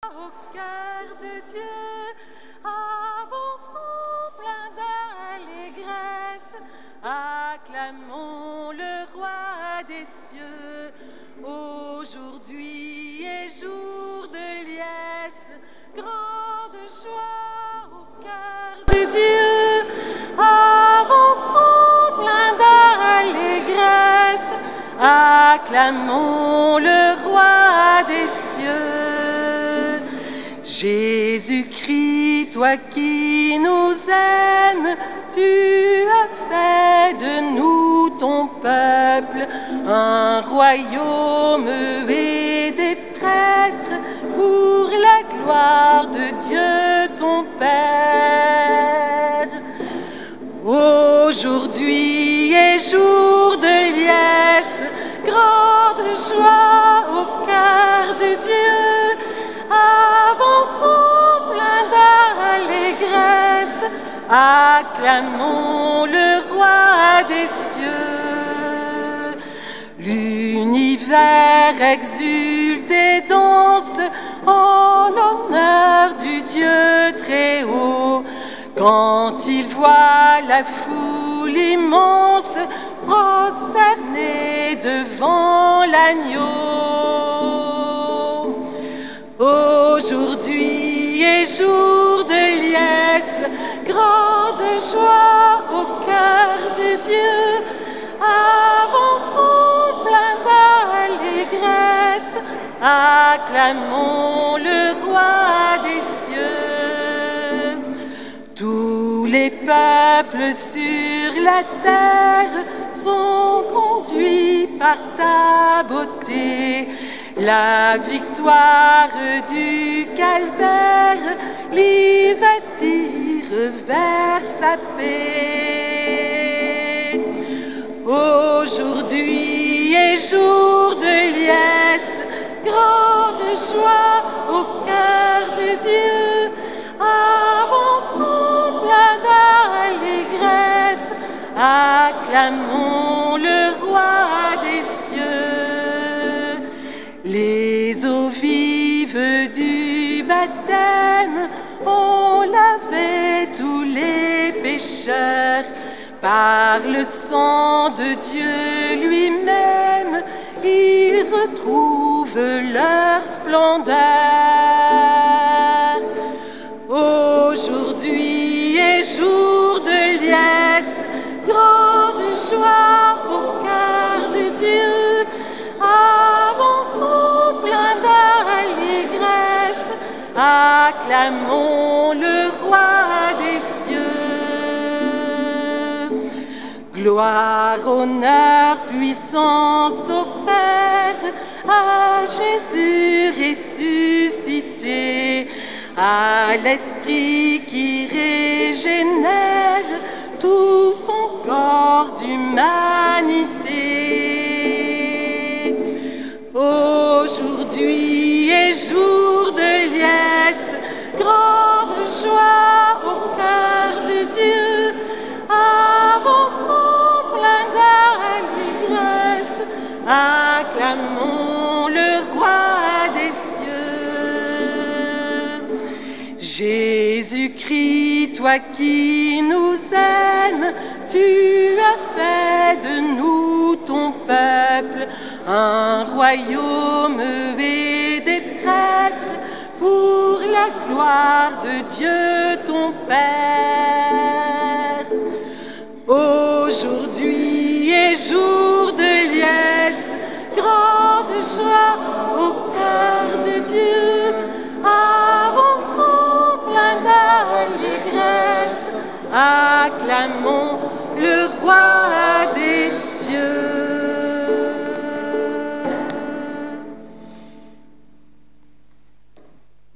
Au cœur de Dieu, avançons plein d'allégresse, acclamons le roi des cieux. Aujourd'hui est jour de liesse, grande joie au cœur de Dieu. Avançons plein d'allégresse, acclamons le roi des cieux. Jésus-Christ, toi qui nous aimes, tu as fait de nous ton peuple, un royaume et des prêtres pour la gloire de Dieu ton Père. Aujourd'hui est jour de liesse, grande joie au cœur de Dieu. Avançons plein d'allégresse, acclamons le roi des cieux. L'univers exulte et danse en l'honneur du Dieu très haut. Quand il voit la foule immense prosternée devant l'agneau. Aujourd'hui est jour de liesse, grande joie au cœur de Dieu. Avançons plein d'allégresse, acclamons le roi des cieux. Tous les peuples sur la terre sont conduits par ta beauté. La victoire du calvaire les attire vers sa paix. Aujourd'hui est jour de liesse, grande joie au cœur de Dieu. Avançons plein d'allégresse, acclamons le roi des cieux. Les eaux vives du baptême ont lavé tous les pécheurs. Par le sang de Dieu lui-même, ils retrouvent leur splendeur. Aujourd'hui est jour de liesse, grande joie au cœur de Dieu. Avançons plein d'allégresse, acclamons le roi des cieux. Gloire, honneur, puissance au Père, à Jésus ressuscité, à l'Esprit qui régénère tout son corps d'humanité. Aujourd'hui est jour de liesse, grande joie au cœur de Dieu. Avançons plein d'allégresse, acclamons le roi des cieux. Jésus-Christ, toi qui nous aimes, tu as fait de nous ton peuple, un royaume et des prêtres pour la gloire de Dieu ton Père. Aujourd'hui est jour de liesse, grande joie au cœur de Dieu. Avançons plein d'allégresse, acclamons le roi des cieux.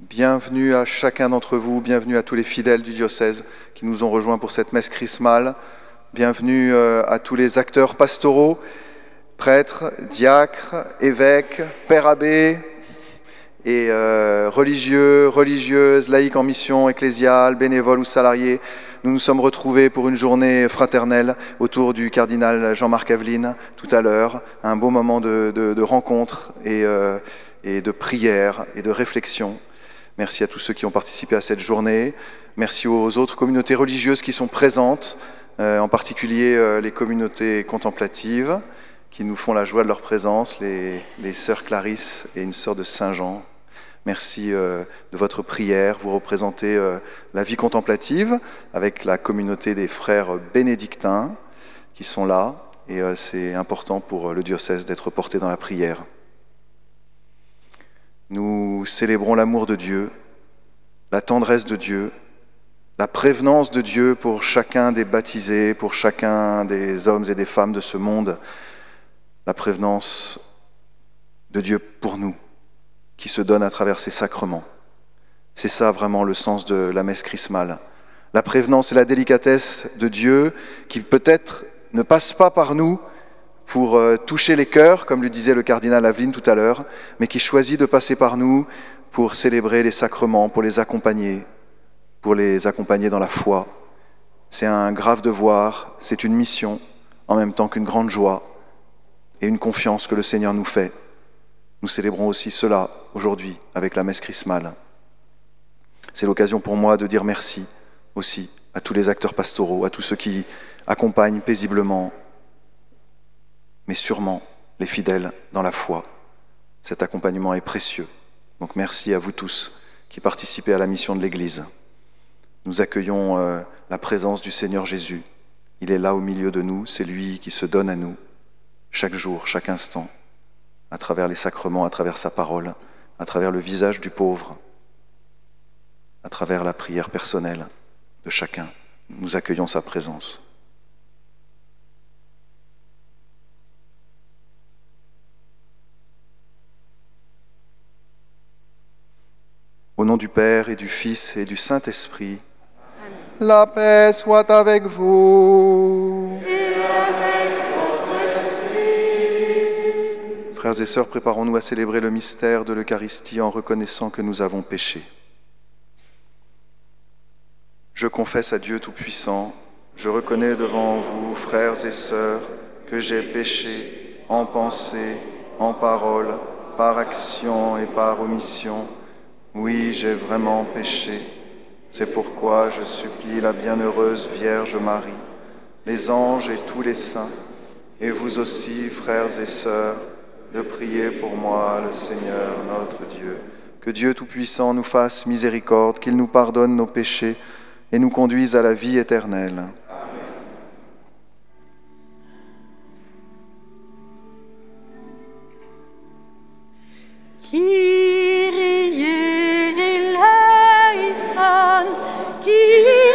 Bienvenue à chacun d'entre vous, bienvenue à tous les fidèles du diocèse qui nous ont rejoints pour cette messe chrismale. Bienvenue à tous les acteurs pastoraux, prêtres, diacres, évêques, pères abbés et religieux, religieuses, laïcs en mission ecclésiale, bénévoles ou salariés. Nous nous sommes retrouvés pour une journée fraternelle autour du cardinal Jean-Marc Aveline tout à l'heure. Un beau moment de rencontre et de prière et de réflexion. Merci à tous ceux qui ont participé à cette journée. Merci aux autres communautés religieuses qui sont présentes, en particulier les communautés contemplatives qui nous font la joie de leur présence, les sœurs Clarisse et une sœur de Saint-Jean. Merci de votre prière. Vous représentez la vie contemplative avec la communauté des frères bénédictins qui sont là. Et c'est important pour le diocèse d'être porté dans la prière. Nous célébrons l'amour de Dieu, la tendresse de Dieu, la prévenance de Dieu pour chacun des baptisés, pour chacun des hommes et des femmes de ce monde, la prévenance de Dieu pour nous, qui se donne à travers ses sacrements. C'est ça vraiment le sens de la messe chrismale. La prévenance et la délicatesse de Dieu qui peut-être ne passe pas par nous pour toucher les cœurs, comme le disait le cardinal Aveline tout à l'heure, mais qui choisit de passer par nous pour célébrer les sacrements, pour les accompagner dans la foi. C'est un grave devoir, c'est une mission, en même temps qu'une grande joie et une confiance que le Seigneur nous fait. Nous célébrons aussi cela aujourd'hui avec la messe chrismale. C'est l'occasion pour moi de dire merci aussi à tous les acteurs pastoraux, à tous ceux qui accompagnent paisiblement, mais sûrement les fidèles dans la foi. Cet accompagnement est précieux. Donc merci à vous tous qui participez à la mission de l'Église. Nous accueillons la présence du Seigneur Jésus. Il est là au milieu de nous, c'est lui qui se donne à nous, chaque jour, chaque instant, à travers les sacrements, à travers sa parole, à travers le visage du pauvre, à travers la prière personnelle de chacun. Nous accueillons sa présence. Au nom du Père et du Fils et du Saint-Esprit, la paix soit avec vous. Et avec votre esprit. Frères et sœurs, préparons-nous à célébrer le mystère de l'Eucharistie en reconnaissant que nous avons péché. Je confesse à Dieu Tout-Puissant, je reconnais devant vous, frères et sœurs, que j'ai péché en pensée, en parole, par action et par omission. Oui, j'ai vraiment péché. C'est pourquoi je supplie la bienheureuse Vierge Marie, les anges et tous les saints, et vous aussi, frères et sœurs, de prier pour moi, le Seigneur notre Dieu. Que Dieu Tout-Puissant nous fasse miséricorde, qu'il nous pardonne nos péchés et nous conduise à la vie éternelle. Kyrie eleison, Kyrie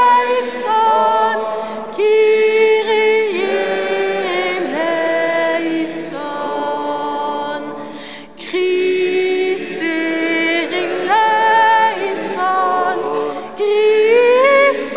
eleison, Kyrie eleison, Christ eleison, Christ eleison, Christ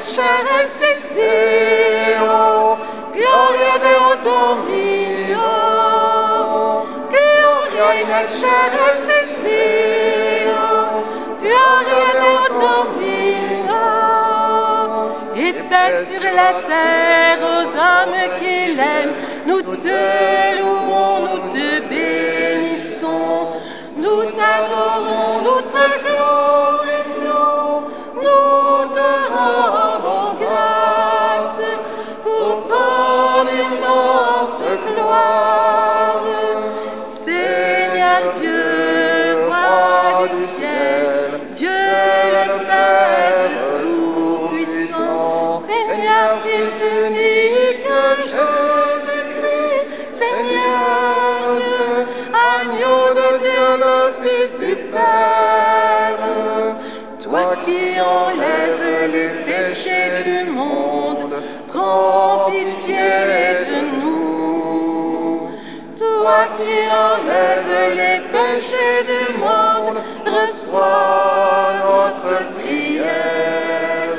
excelsis Deo, gloria Deo Domino, gloria in excelsis Deo, gloria Deo Domino, et paix sur la terre aux hommes qu'il aime, nous te louons, nous te bénissons, nous t'adorons, nous te glorifions, nous te rendons grâce pour ton immense gloire. Seigneur Dieu, roi du ciel, Dieu le Père Tout-Puissant, Seigneur Fils unique, Jésus-Christ, Seigneur Dieu, agneau de Dieu, le Fils du Père, toi qui enlèves les péchés du monde, pitié de nous. Toi qui enlèves les péchés du monde, reçois notre prière.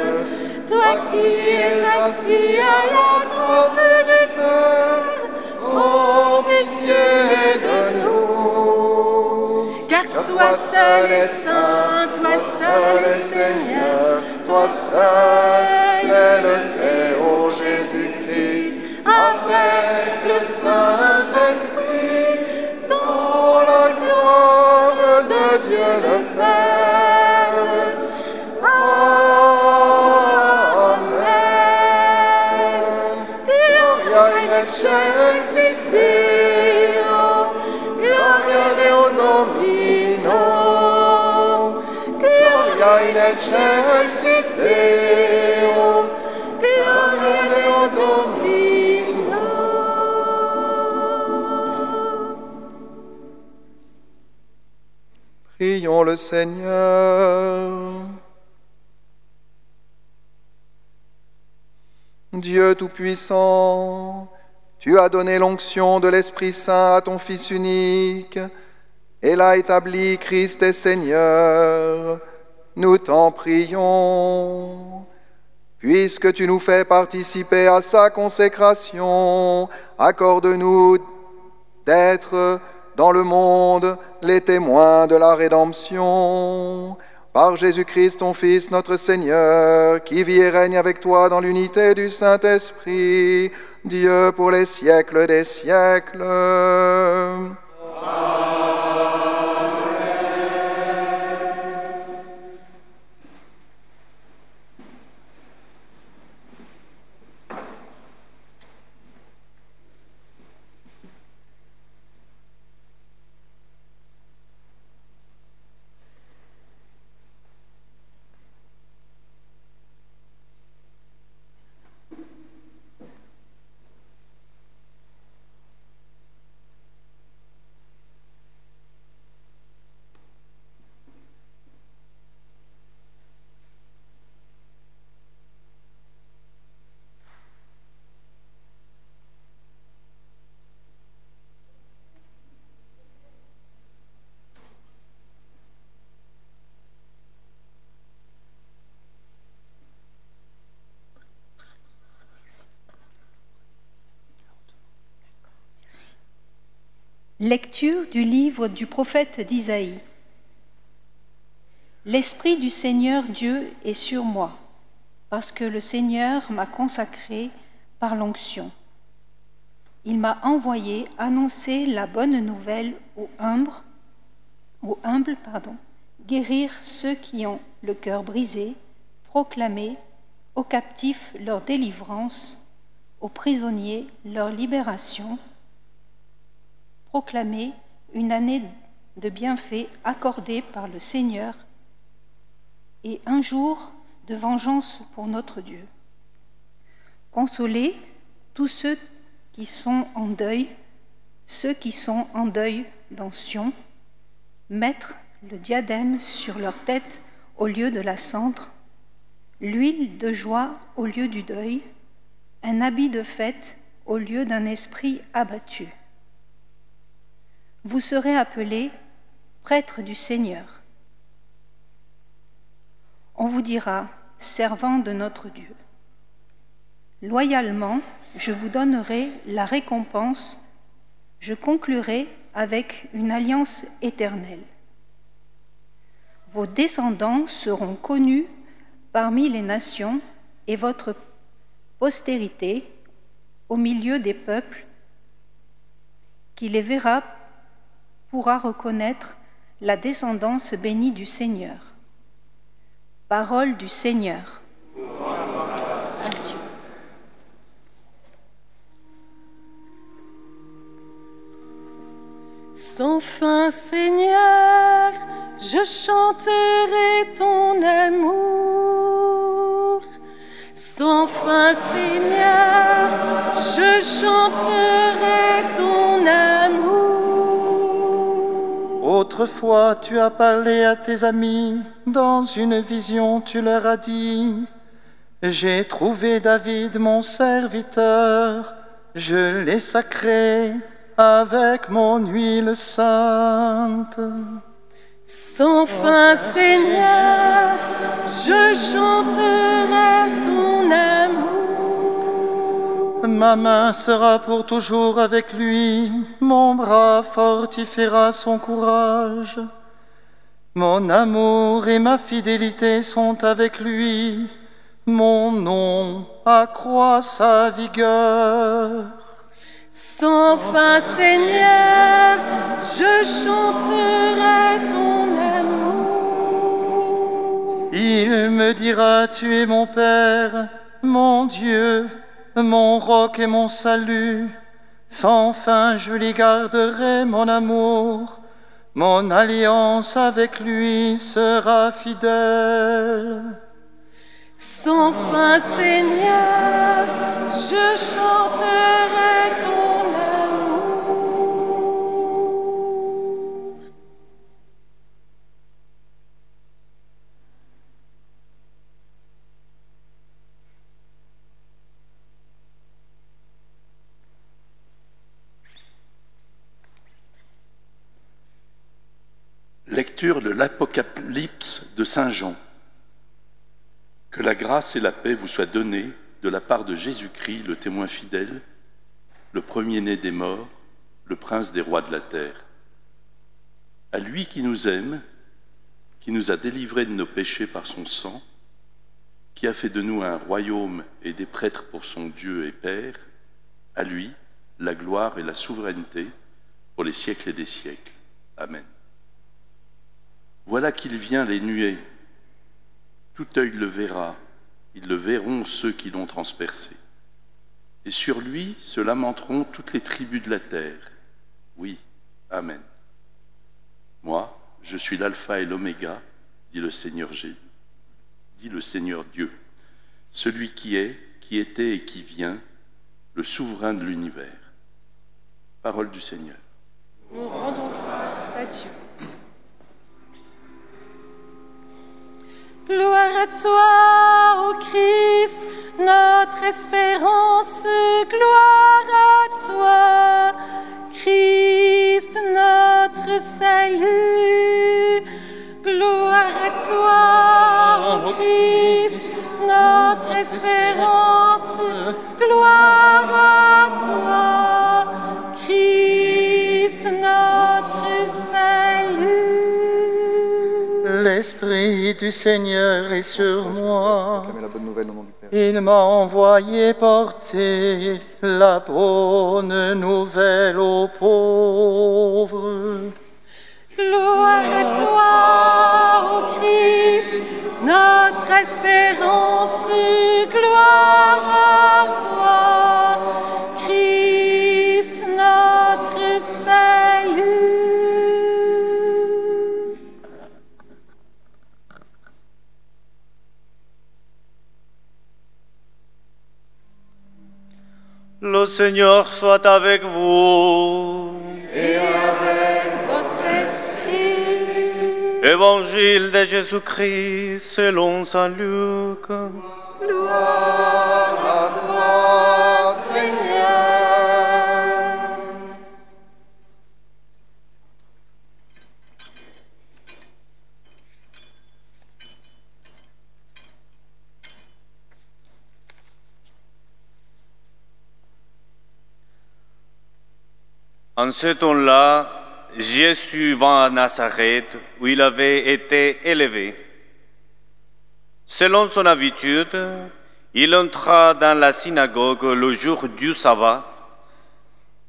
Toi qui es assis à la droite du Père, oh pitié de nous. Car toi seul est saint, toi seul est Seigneur, toi seul est le Très-Haut Jésus-Christ, avec le Saint-Esprit, dans la gloire de Dieu le Père. Amen. Gloria in excelsis Deo, gloria Deo Domino, gloria in excelsis Deo, gloria Deo Domino. Prions le Seigneur. Dieu Tout-Puissant, tu as donné l'onction de l'Esprit Saint à ton Fils unique et l'as établi Christ et Seigneur. Nous t'en prions. Puisque tu nous fais participer à sa consécration, accorde-nous d'être dans le monde les témoins de la rédemption. Par Jésus-Christ, ton Fils, notre Seigneur, qui vit et règne avec toi dans l'unité du Saint-Esprit, Dieu pour les siècles des siècles. Lecture du livre du prophète d'Isaïe. L'Esprit du Seigneur Dieu est sur moi, parce que le Seigneur m'a consacré par l'onction. Il m'a envoyé annoncer la bonne nouvelle aux humbles, guérir ceux qui ont le cœur brisé, proclamer aux captifs leur délivrance, aux prisonniers leur libération, proclamer une année de bienfaits accordée par le Seigneur et un jour de vengeance pour notre Dieu. Consoler tous ceux qui sont en deuil, ceux qui sont en deuil dans Sion, mettre le diadème sur leur tête au lieu de la cendre, l'huile de joie au lieu du deuil, un habit de fête au lieu d'un esprit abattu. Vous serez appelés prêtres du Seigneur. On vous dira, servants de notre Dieu. Loyalement, je vous donnerai la récompense, je conclurai avec une alliance éternelle. Vos descendants seront connus parmi les nations et votre postérité au milieu des peuples qui les verra pourra reconnaître la descendance bénie du Seigneur. Parole du Seigneur. Adieu. Sans fin, Seigneur, je chanterai ton amour. Sans fin, Seigneur, je chanterai ton amour. Autrefois, tu as parlé à tes amis, dans une vision, tu leur as dit : J'ai trouvé David mon serviteur, je l'ai sacré avec mon huile sainte. Sans fin, Seigneur, je chanterai ton amour. Ma main sera pour toujours avec lui, mon bras fortifiera son courage. Mon amour et ma fidélité sont avec lui, mon nom accroît sa vigueur. Sans fin, Seigneur, je chanterai ton amour. Il me dira, tu es mon Père, mon Dieu, mon roc et mon salut. Sans fin, je lui garderai mon amour. Mon alliance avec lui sera fidèle. Sans fin, Seigneur, je chanterai ton amour. Lecture de l'Apocalypse de Saint Jean. Que la grâce et la paix vous soient données de la part de Jésus-Christ, le témoin fidèle, le premier-né des morts, le prince des rois de la terre. À lui qui nous aime, qui nous a délivrés de nos péchés par son sang, qui a fait de nous un royaume et des prêtres pour son Dieu et Père, à lui la gloire et la souveraineté pour les siècles et des siècles. Amen. Voilà qu'il vient les nuées. Tout œil le verra, ils le verront ceux qui l'ont transpercé. Et sur lui se lamenteront toutes les tribus de la terre. Oui, Amen. Moi, je suis l'alpha et l'oméga, dit le Seigneur Jésus, dit le Seigneur Dieu, celui qui est, qui était et qui vient, le souverain de l'univers. Parole du Seigneur. Nous rendons grâce à Dieu. Gloire à toi, ô Christ, notre espérance. Gloire à toi, Christ, notre salut. Gloire à toi, ô Christ, notre espérance. Gloire à toi, Christ, notre salut. L'Esprit du Seigneur est sur moi. Proclamez la bonne nouvelle au nom du Père. Il m'a envoyé porter la bonne nouvelle aux pauvres. Gloire à toi, ô Christ, notre espérance. Gloire à toi, Christ, notre salut. Le Seigneur soit avec vous. Et avec votre esprit. Évangile de Jésus-Christ selon saint Luc. Gloire à toi, Seigneur. En ce temps-là, Jésus vint à Nazareth, où il avait été élevé. Selon son habitude, il entra dans la synagogue le jour du sabbat,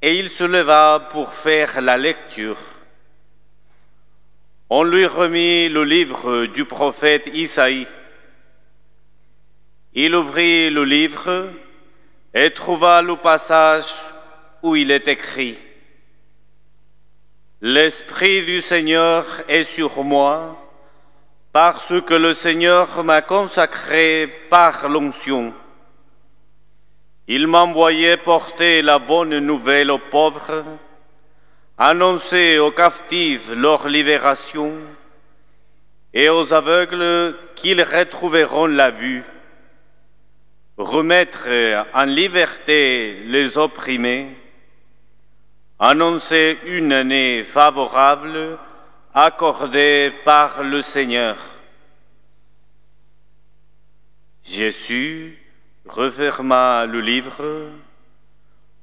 et il se leva pour faire la lecture. On lui remit le livre du prophète Isaïe. Il ouvrit le livre et trouva le passage où il est écrit: L'Esprit du Seigneur est sur moi, parce que le Seigneur m'a consacré par l'onction. Il m'a envoyé porter la bonne nouvelle aux pauvres, annoncer aux captifs leur libération et aux aveugles qu'ils retrouveront la vue, remettre en liberté les opprimés, annoncer une année favorable accordée par le Seigneur. Jésus referma le livre,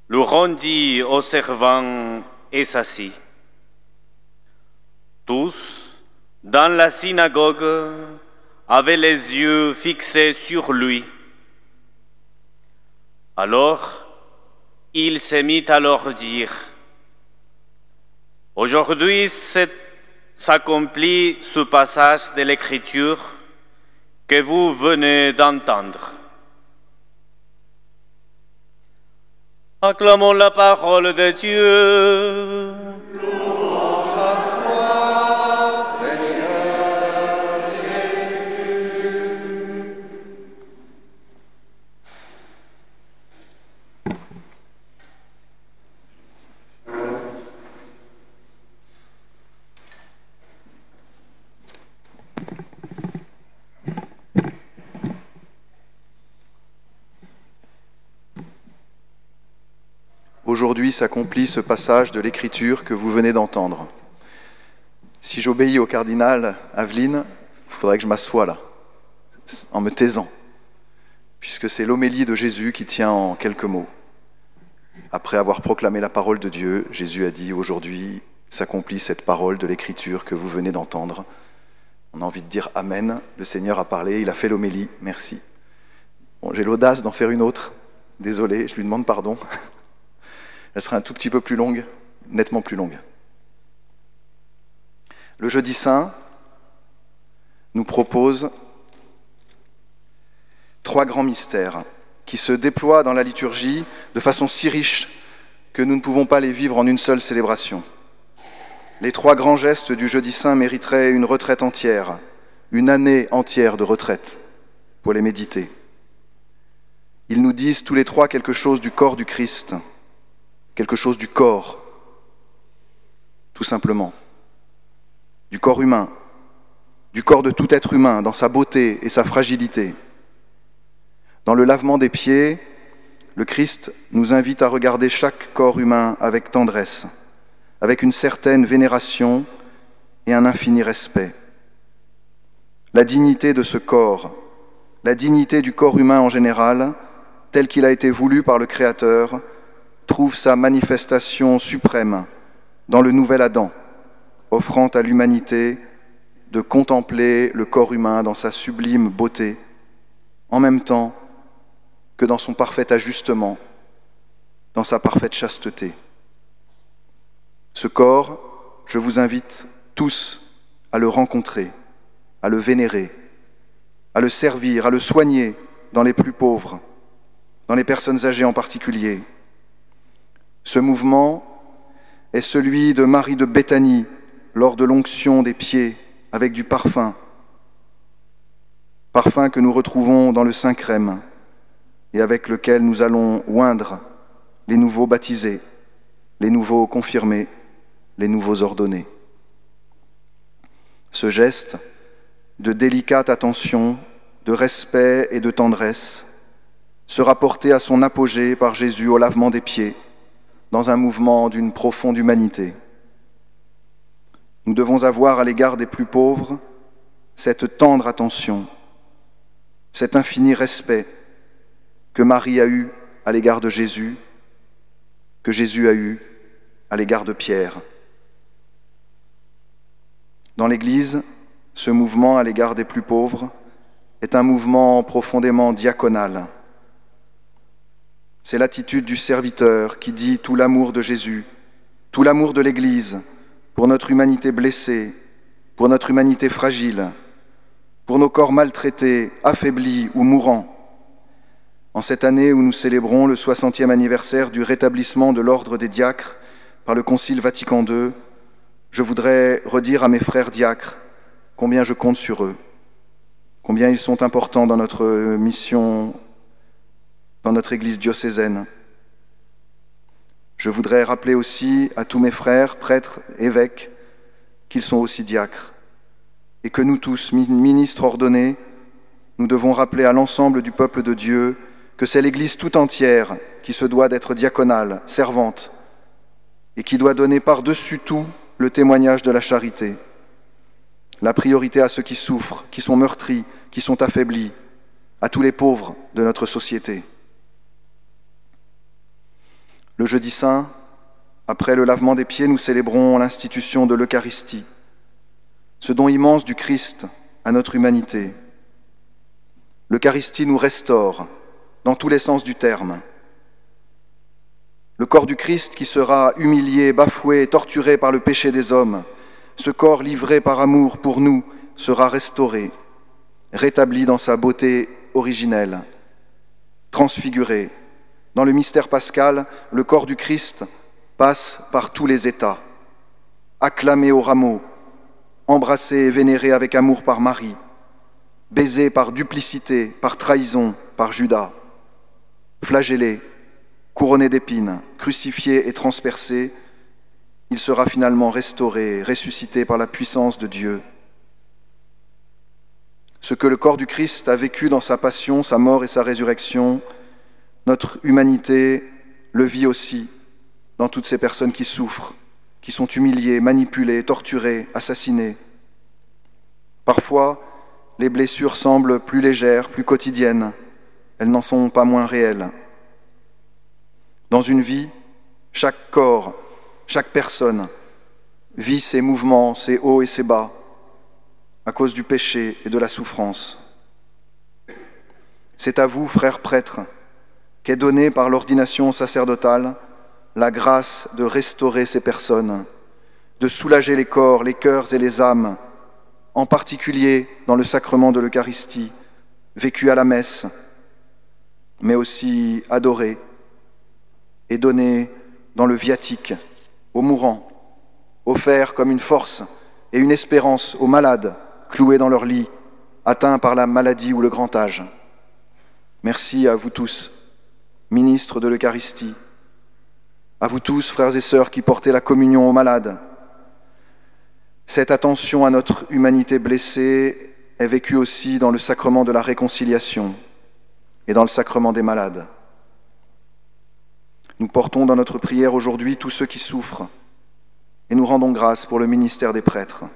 le rendit au servant et s'assit. Tous, dans la synagogue, avaient les yeux fixés sur lui. Alors, il se mit à leur dire: « Aujourd'hui s'accomplit ce passage de l'Écriture que vous venez d'entendre. » Acclamons la parole de Dieu. Louange à toi, Seigneur Jésus. Aujourd'hui s'accomplit ce passage de l'Écriture que vous venez d'entendre. Si j'obéis au cardinal Aveline, il faudrait que je m'assoie là, en me taisant, puisque c'est l'homélie de Jésus qui tient en quelques mots. Après avoir proclamé la parole de Dieu, Jésus a dit « Aujourd'hui s'accomplit cette parole de l'Écriture que vous venez d'entendre ». On a envie de dire « Amen ». Le Seigneur a parlé, il a fait l'homélie, merci. Bon, j'ai l'audace d'en faire une autre, désolé, je lui demande pardon. Elle sera un tout petit peu plus longue, nettement plus longue. Le Jeudi Saint nous propose 3 grands mystères qui se déploient dans la liturgie de façon si riche que nous ne pouvons pas les vivre en une seule célébration. Les 3 grands gestes du Jeudi Saint mériteraient une retraite entière, une année entière de retraite pour les méditer. Ils nous disent tous les 3 quelque chose du corps du Christ, quelque chose du corps, tout simplement, du corps humain, du corps de tout être humain, dans sa beauté et sa fragilité. Dans le lavement des pieds, le Christ nous invite à regarder chaque corps humain avec tendresse, avec une certaine vénération et un infini respect. La dignité de ce corps, la dignité du corps humain en général, tel qu'il a été voulu par le Créateur, trouve sa manifestation suprême dans le nouvel Adam, offrant à l'humanité de contempler le corps humain dans sa sublime beauté, en même temps que dans son parfait ajustement, dans sa parfaite chasteté. Ce corps, je vous invite tous à le rencontrer, à le vénérer, à le servir, à le soigner dans les plus pauvres, dans les personnes âgées en particulier. Ce mouvement est celui de Marie de Béthanie lors de l'onction des pieds avec du parfum, parfum que nous retrouvons dans le Saint-Crème et avec lequel nous allons oindre les nouveaux baptisés, les nouveaux confirmés, les nouveaux ordonnés. Ce geste de délicate attention, de respect et de tendresse sera porté à son apogée par Jésus au lavement des pieds, dans un mouvement d'une profonde humanité. Nous devons avoir à l'égard des plus pauvres cette tendre attention, cet infini respect que Marie a eu à l'égard de Jésus, que Jésus a eu à l'égard de Pierre. Dans l'Église, ce mouvement à l'égard des plus pauvres est un mouvement profondément diaconal. C'est l'attitude du serviteur qui dit tout l'amour de Jésus, tout l'amour de l'Église pour notre humanité blessée, pour notre humanité fragile, pour nos corps maltraités, affaiblis ou mourants. En cette année où nous célébrons le 60e anniversaire du rétablissement de l'ordre des diacres par le Concile Vatican II, je voudrais redire à mes frères diacres combien je compte sur eux, combien ils sont importants dans notre mission, dans notre Église diocésaine. Je voudrais rappeler aussi à tous mes frères, prêtres, évêques, qu'ils sont aussi diacres, et que nous tous, ministres ordonnés, nous devons rappeler à l'ensemble du peuple de Dieu que c'est l'Église tout entière qui se doit d'être diaconale, servante, et qui doit donner par-dessus tout le témoignage de la charité, la priorité à ceux qui souffrent, qui sont meurtris, qui sont affaiblis, à tous les pauvres de notre société. Le jeudi saint, après le lavement des pieds, nous célébrons l'institution de l'Eucharistie, ce don immense du Christ à notre humanité. L'Eucharistie nous restaure dans tous les sens du terme. Le corps du Christ qui sera humilié, bafoué, torturé par le péché des hommes, ce corps livré par amour pour nous sera restauré, rétabli dans sa beauté originelle, transfiguré. Dans le mystère pascal, le corps du Christ passe par tous les états, acclamé au rameau, embrassé et vénéré avec amour par Marie, baisé par duplicité, par trahison, par Judas, flagellé, couronné d'épines, crucifié et transpercé, il sera finalement restauré, ressuscité par la puissance de Dieu. Ce que le corps du Christ a vécu dans sa passion, sa mort et sa résurrection, notre humanité le vit aussi dans toutes ces personnes qui souffrent, qui sont humiliées, manipulées, torturées, assassinées. Parfois, les blessures semblent plus légères, plus quotidiennes. Elles n'en sont pas moins réelles. Dans une vie, chaque corps, chaque personne vit ses mouvements, ses hauts et ses bas, à cause du péché et de la souffrance. C'est à vous, frères prêtres, qu'est donnée par l'ordination sacerdotale la grâce de restaurer ces personnes, de soulager les corps, les cœurs et les âmes, en particulier dans le sacrement de l'Eucharistie, vécu à la messe, mais aussi adoré et donné dans le viatique, aux mourants, offert comme une force et une espérance aux malades cloués dans leur lit, atteints par la maladie ou le grand âge. Merci à vous tous, ministres de l'Eucharistie, à vous tous, frères et sœurs, qui portez la communion aux malades. Cette attention à notre humanité blessée est vécue aussi dans le sacrement de la réconciliation et dans le sacrement des malades. Nous portons dans notre prière aujourd'hui tous ceux qui souffrent et nous rendons grâce pour le ministère des prêtres.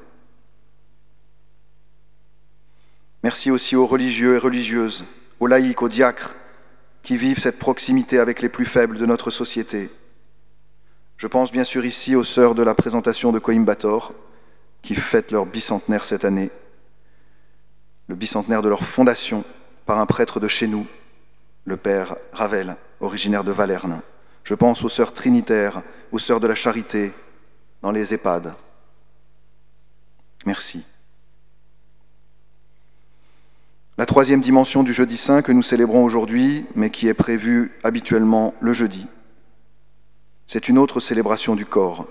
Merci aussi aux religieux et religieuses, aux laïcs, aux diacres qui vivent cette proximité avec les plus faibles de notre société. Je pense bien sûr ici aux sœurs de la présentation de Coimbatore qui fêtent leur bicentenaire cette année, le bicentenaire de leur fondation par un prêtre de chez nous, le père Ravel, originaire de Valerne. Je pense aux sœurs trinitaires, aux sœurs de la charité, dans les EHPAD. Merci. La troisième dimension du jeudi saint que nous célébrons aujourd'hui, mais qui est prévue habituellement le jeudi, c'est une autre célébration du corps,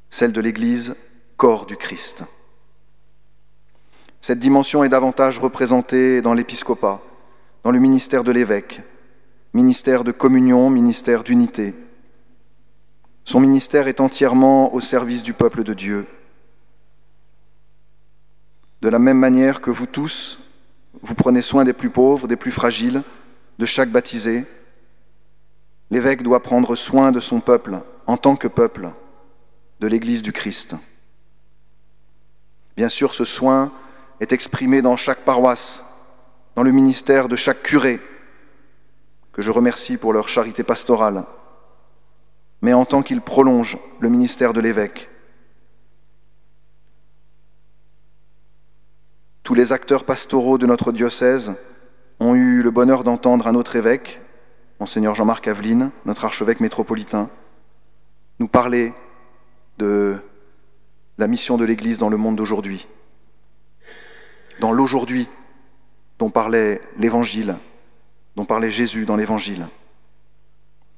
celle de l'Église, corps du Christ. Cette dimension est davantage représentée dans l'épiscopat, dans le ministère de l'évêque, ministère de communion, ministère d'unité. Son ministère est entièrement au service du peuple de Dieu. De la même manière que vous tous, vous prenez soin des plus pauvres, des plus fragiles, de chaque baptisé, l'évêque doit prendre soin de son peuple, en tant que peuple, de l'Église du Christ. Bien sûr, ce soin est exprimé dans chaque paroisse, dans le ministère de chaque curé, que je remercie pour leur charité pastorale, mais en tant qu'il prolonge le ministère de l'évêque. Tous les acteurs pastoraux de notre diocèse ont eu le bonheur d'entendre un autre évêque, Monseigneur Jean-Marc Aveline, notre archevêque métropolitain, nous parler de la mission de l'Église dans le monde d'aujourd'hui, dans l'aujourd'hui dont parlait l'Évangile, dont parlait Jésus dans l'Évangile.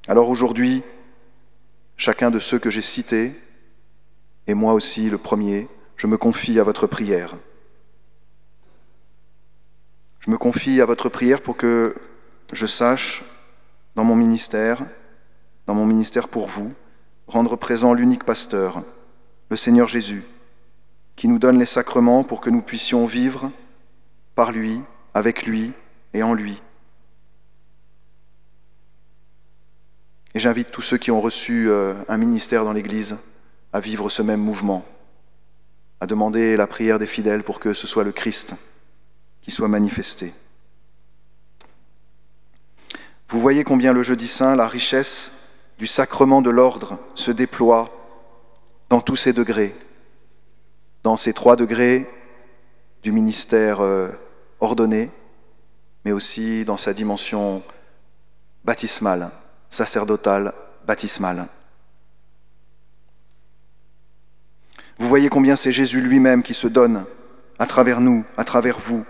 Alors aujourd'hui, chacun de ceux que j'ai cités, et moi aussi le premier, je me confie à votre prière. Je me confie à votre prière pour que je sache, dans mon ministère pour vous, rendre présent l'unique pasteur, le Seigneur Jésus, qui nous donne les sacrements pour que nous puissions vivre par lui, avec lui et en lui. Et j'invite tous ceux qui ont reçu un ministère dans l'Église à vivre ce même mouvement, à demander la prière des fidèles pour que ce soit le Christ qui soit manifesté. Vous voyez combien le jeudi saint, la richesse du sacrement de l'ordre se déploie dans tous ses degrés, dans ces 3 degrés du ministère ordonné, mais aussi dans sa dimension baptismale, sacerdotale, baptismale. Vous voyez combien c'est Jésus lui-même qui se donne à travers nous, à travers vous,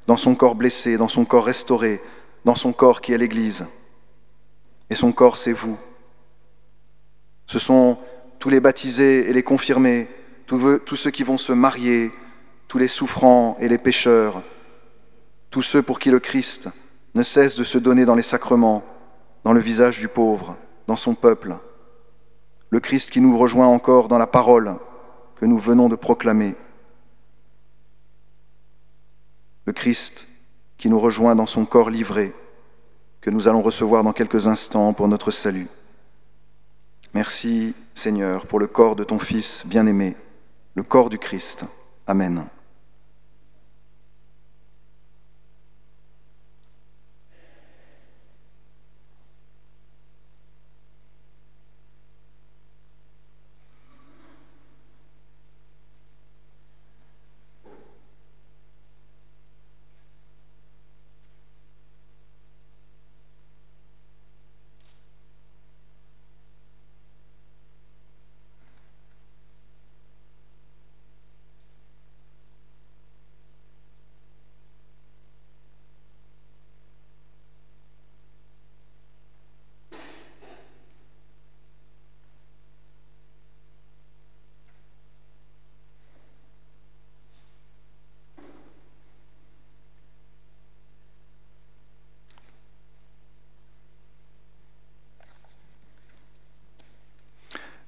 dans son corps blessé, dans son corps restauré, dans son corps qui est l'Église. Et son corps, c'est vous. Ce sont tous les baptisés et les confirmés, tous ceux qui vont se marier, tous les souffrants et les pécheurs, tous ceux pour qui le Christ ne cesse de se donner dans les sacrements, dans le visage du pauvre, dans son peuple. Le Christ qui nous rejoint encore dans la parole que nous venons de proclamer. Le Christ qui nous rejoint dans son corps livré, que nous allons recevoir dans quelques instants pour notre salut. Merci Seigneur pour le corps de ton Fils bien-aimé, le corps du Christ. Amen.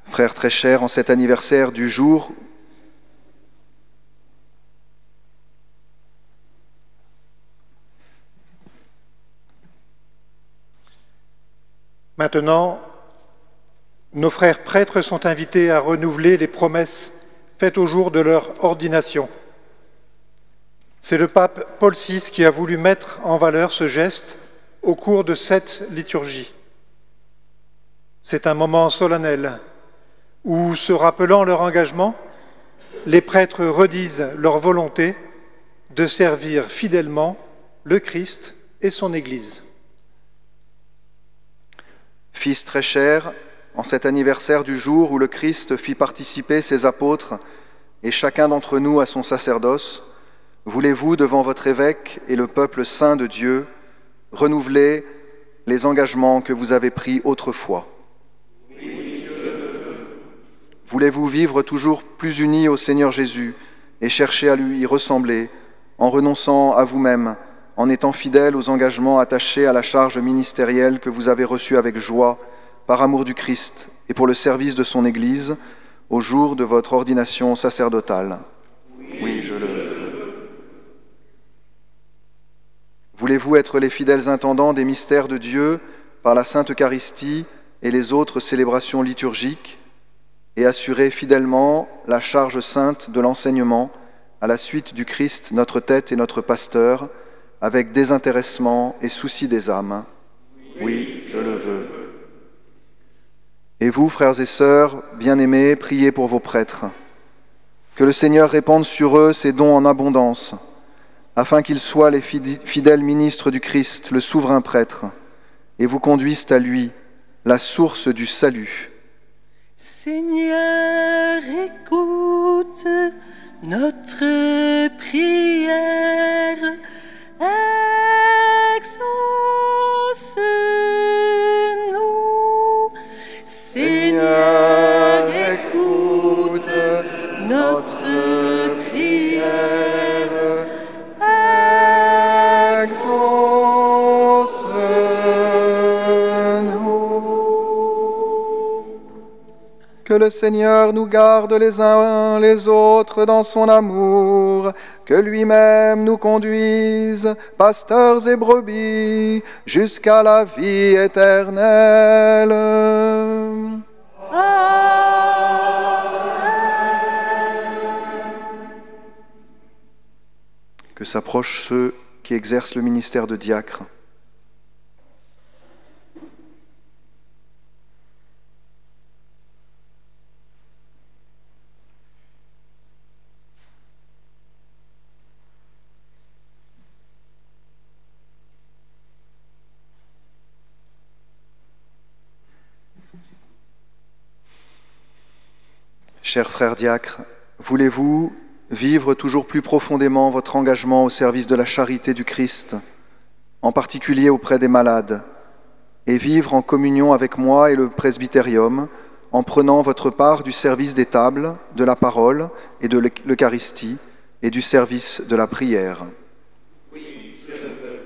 Frères très chers, en cet anniversaire du jour Maintenant, nos frères prêtres sont invités à renouveler les promesses faites au jour de leur ordination. C'est le pape Paul VI qui a voulu mettre en valeur ce geste au cours de cette liturgie. C'est un moment solennel où, se rappelant leur engagement, les prêtres redisent leur volonté de servir fidèlement le Christ et son Église. Fils très cher, en cet anniversaire du jour où le Christ fit participer ses apôtres et chacun d'entre nous à son sacerdoce, voulez-vous, devant votre évêque et le peuple saint de Dieu, renouveler les engagements que vous avez pris autrefois? Oui, je le veux. Voulez-vous vivre toujours plus unis au Seigneur Jésus et chercher à lui ressembler en renonçant à vous-même, en étant fidèles aux engagements attachés à la charge ministérielle que vous avez reçue avec joie, par amour du Christ et pour le service de son Église, au jour de votre ordination sacerdotale? Oui, je le veux. Voulez-vous être les fidèles intendants des mystères de Dieu par la Sainte Eucharistie et les autres célébrations liturgiques et assurer fidèlement la charge sainte de l'enseignement à la suite du Christ, notre tête et notre pasteur, avec désintéressement et souci des âmes? Oui, je le veux. Et vous, frères et sœurs, bien-aimés, priez pour vos prêtres. Que le Seigneur répande sur eux ses dons en abondance, afin qu'ils soient les fidèles ministres du Christ, le souverain prêtre, et vous conduisent à lui, la source du salut. Seigneur, écoute notre prière, exauce-nous. Seigneur, écoute notre prière, exauce-nous. Que le Seigneur nous garde les uns les autres dans son amour, que lui-même nous conduise, pasteurs et brebis, jusqu'à la vie éternelle. Que s'approchent ceux qui exercent le ministère de diacre. Chers frères diacres, voulez-vous vivre toujours plus profondément votre engagement au service de la charité du Christ, en particulier auprès des malades, et vivre en communion avec moi et le presbytérium, en prenant votre part du service des tables, de la parole et de l'Eucharistie, et du service de la prière. Oui, je le veux.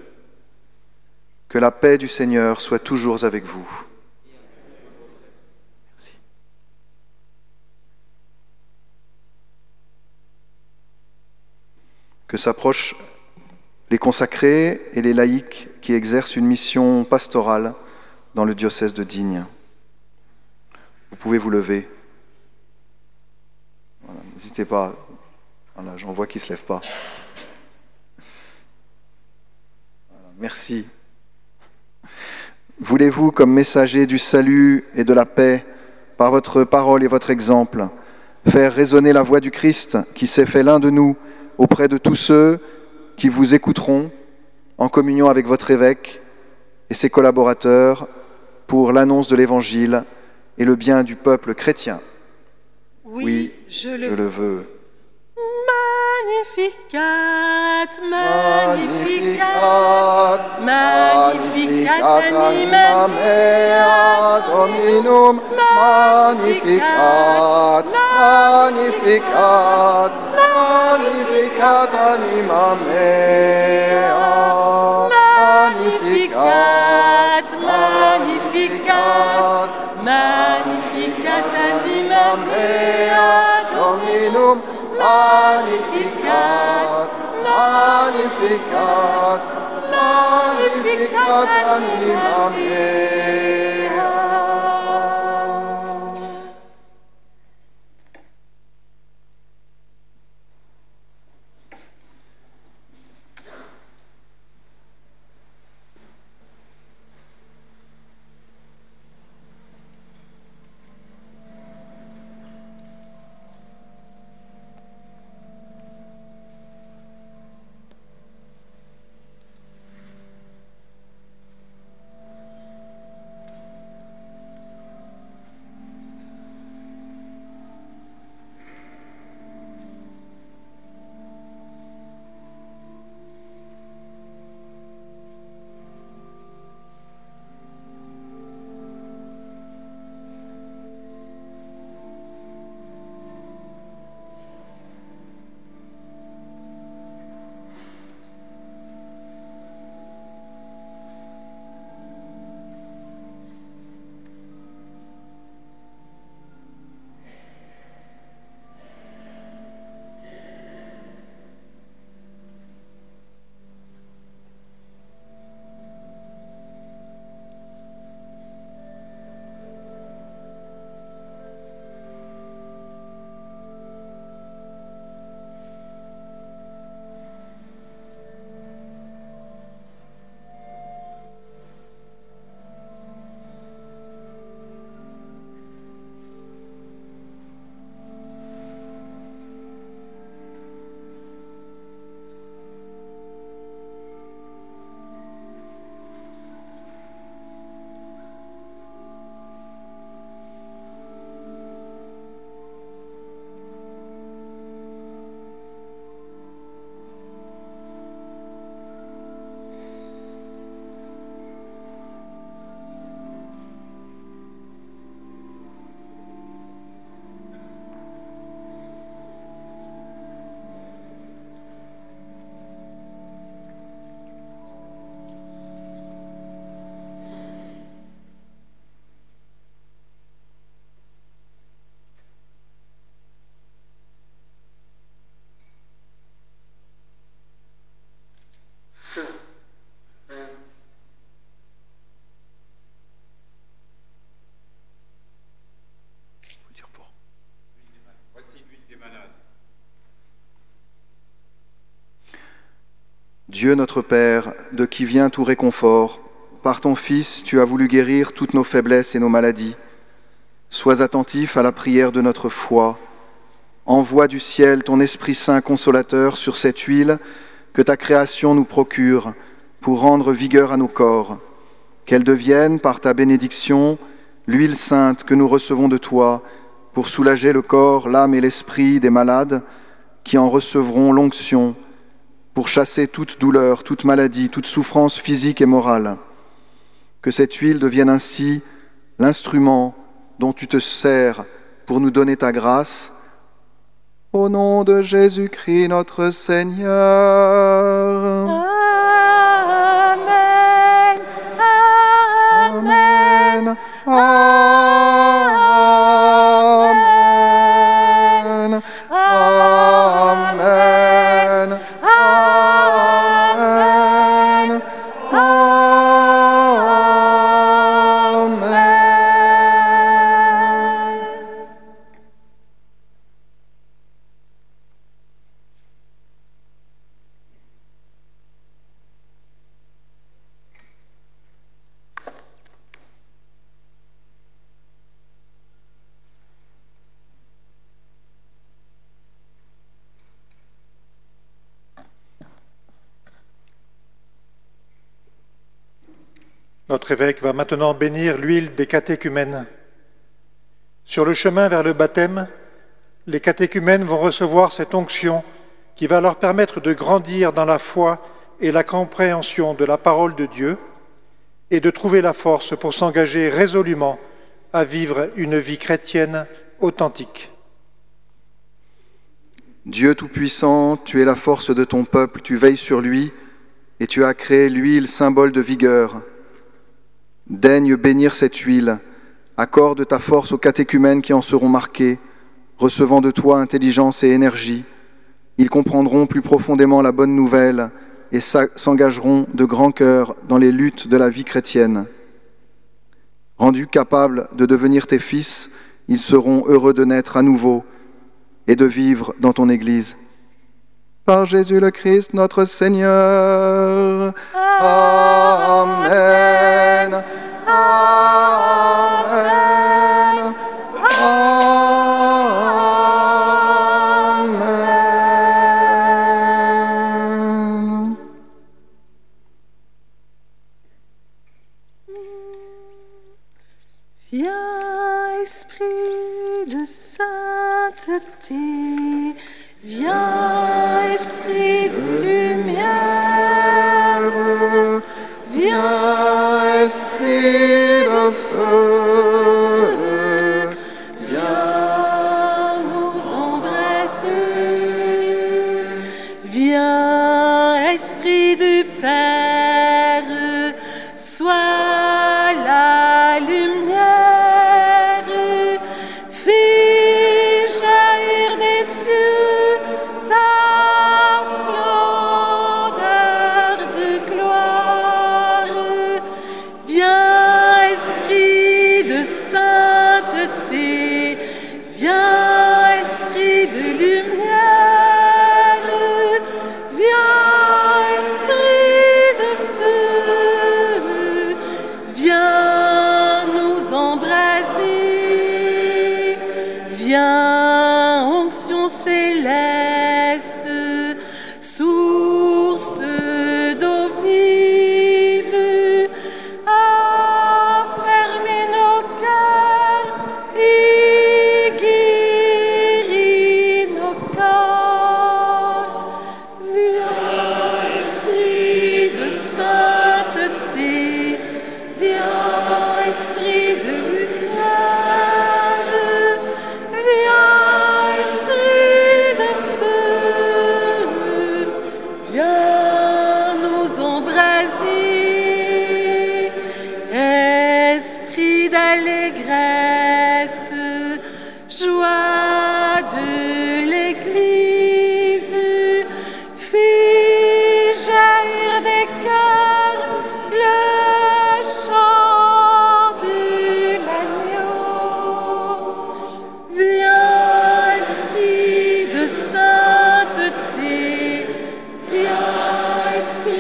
Que la paix du Seigneur soit toujours avec vous. Que s'approchent les consacrés et les laïcs qui exercent une mission pastorale dans le diocèse de Digne. Vous pouvez vous lever. Voilà, n'hésitez pas. Voilà, j'en vois qui ne se lèvent pas. Voilà, merci. Voulez-vous, comme messager du salut et de la paix, par votre parole et votre exemple, faire résonner la voix du Christ qui s'est fait l'un de nous auprès de tous ceux qui vous écouteront en communion avec votre évêque et ses collaborateurs pour l'annonce de l'Évangile et le bien du peuple chrétien. Oui, je le veux. Magnificat, Magnificat, Magnificat anima mea Dominum, Magnificat, Magnificat, Magnificat anima mea, Magnificat, Magnificat, Magnificat anima mea Dominum, Magnificat, Magnificat, Magnificat anima mea. Dieu notre Père, de qui vient tout réconfort, par ton Fils, tu as voulu guérir toutes nos faiblesses et nos maladies. Sois attentif à la prière de notre foi. Envoie du ciel ton Esprit Saint consolateur sur cette huile que ta création nous procure pour rendre vigueur à nos corps. Qu'elle devienne, par ta bénédiction, l'huile sainte que nous recevons de toi pour soulager le corps, l'âme et l'esprit des malades qui en recevront l'onction, pour chasser toute douleur, toute maladie, toute souffrance physique et morale. Que cette huile devienne ainsi l'instrument dont tu te sers pour nous donner ta grâce. Au nom de Jésus-Christ notre Seigneur. Amen. Amen. Amen. Amen. Amen. Notre évêque va maintenant bénir l'huile des catéchumènes. Sur le chemin vers le baptême, les catéchumènes vont recevoir cette onction qui va leur permettre de grandir dans la foi et la compréhension de la parole de Dieu et de trouver la force pour s'engager résolument à vivre une vie chrétienne authentique. Dieu Tout-Puissant, tu es la force de ton peuple, tu veilles sur lui et tu as créé l'huile, symbole de vigueur. Daigne bénir cette huile, accorde ta force aux catéchumènes qui en seront marqués, recevant de toi intelligence et énergie. Ils comprendront plus profondément la bonne nouvelle et s'engageront de grand cœur dans les luttes de la vie chrétienne. Rendus capables de devenir tes fils, ils seront heureux de naître à nouveau et de vivre dans ton Église. Par Jésus le Christ, notre Seigneur. Amen. Amen. Amen. Viens, Esprit de sainteté, viens, Esprit de lumière, Viens, Esprit de feu, viens nous embrasser. Viens, Esprit du Père, sois la lumière. Fais jaillir des cieux ta splendeur de gloire. Viens, Esprit de sainteté, viens, Esprit de lumière, viens, Esprit de feu, viens nous embraser. Viens, onction céleste, source d'eau vive, affermis nos cœurs et guéris nos corps. Viens, Esprit de sainteté, viens, Esprit de lumière, viens, Esprit de feu, viens nous embraser. Esprit d'allégresse, joie de l'Église, fais jaillir des cœurs le chant de l'agneau. Viens, Esprit de sainteté, viens, Esprit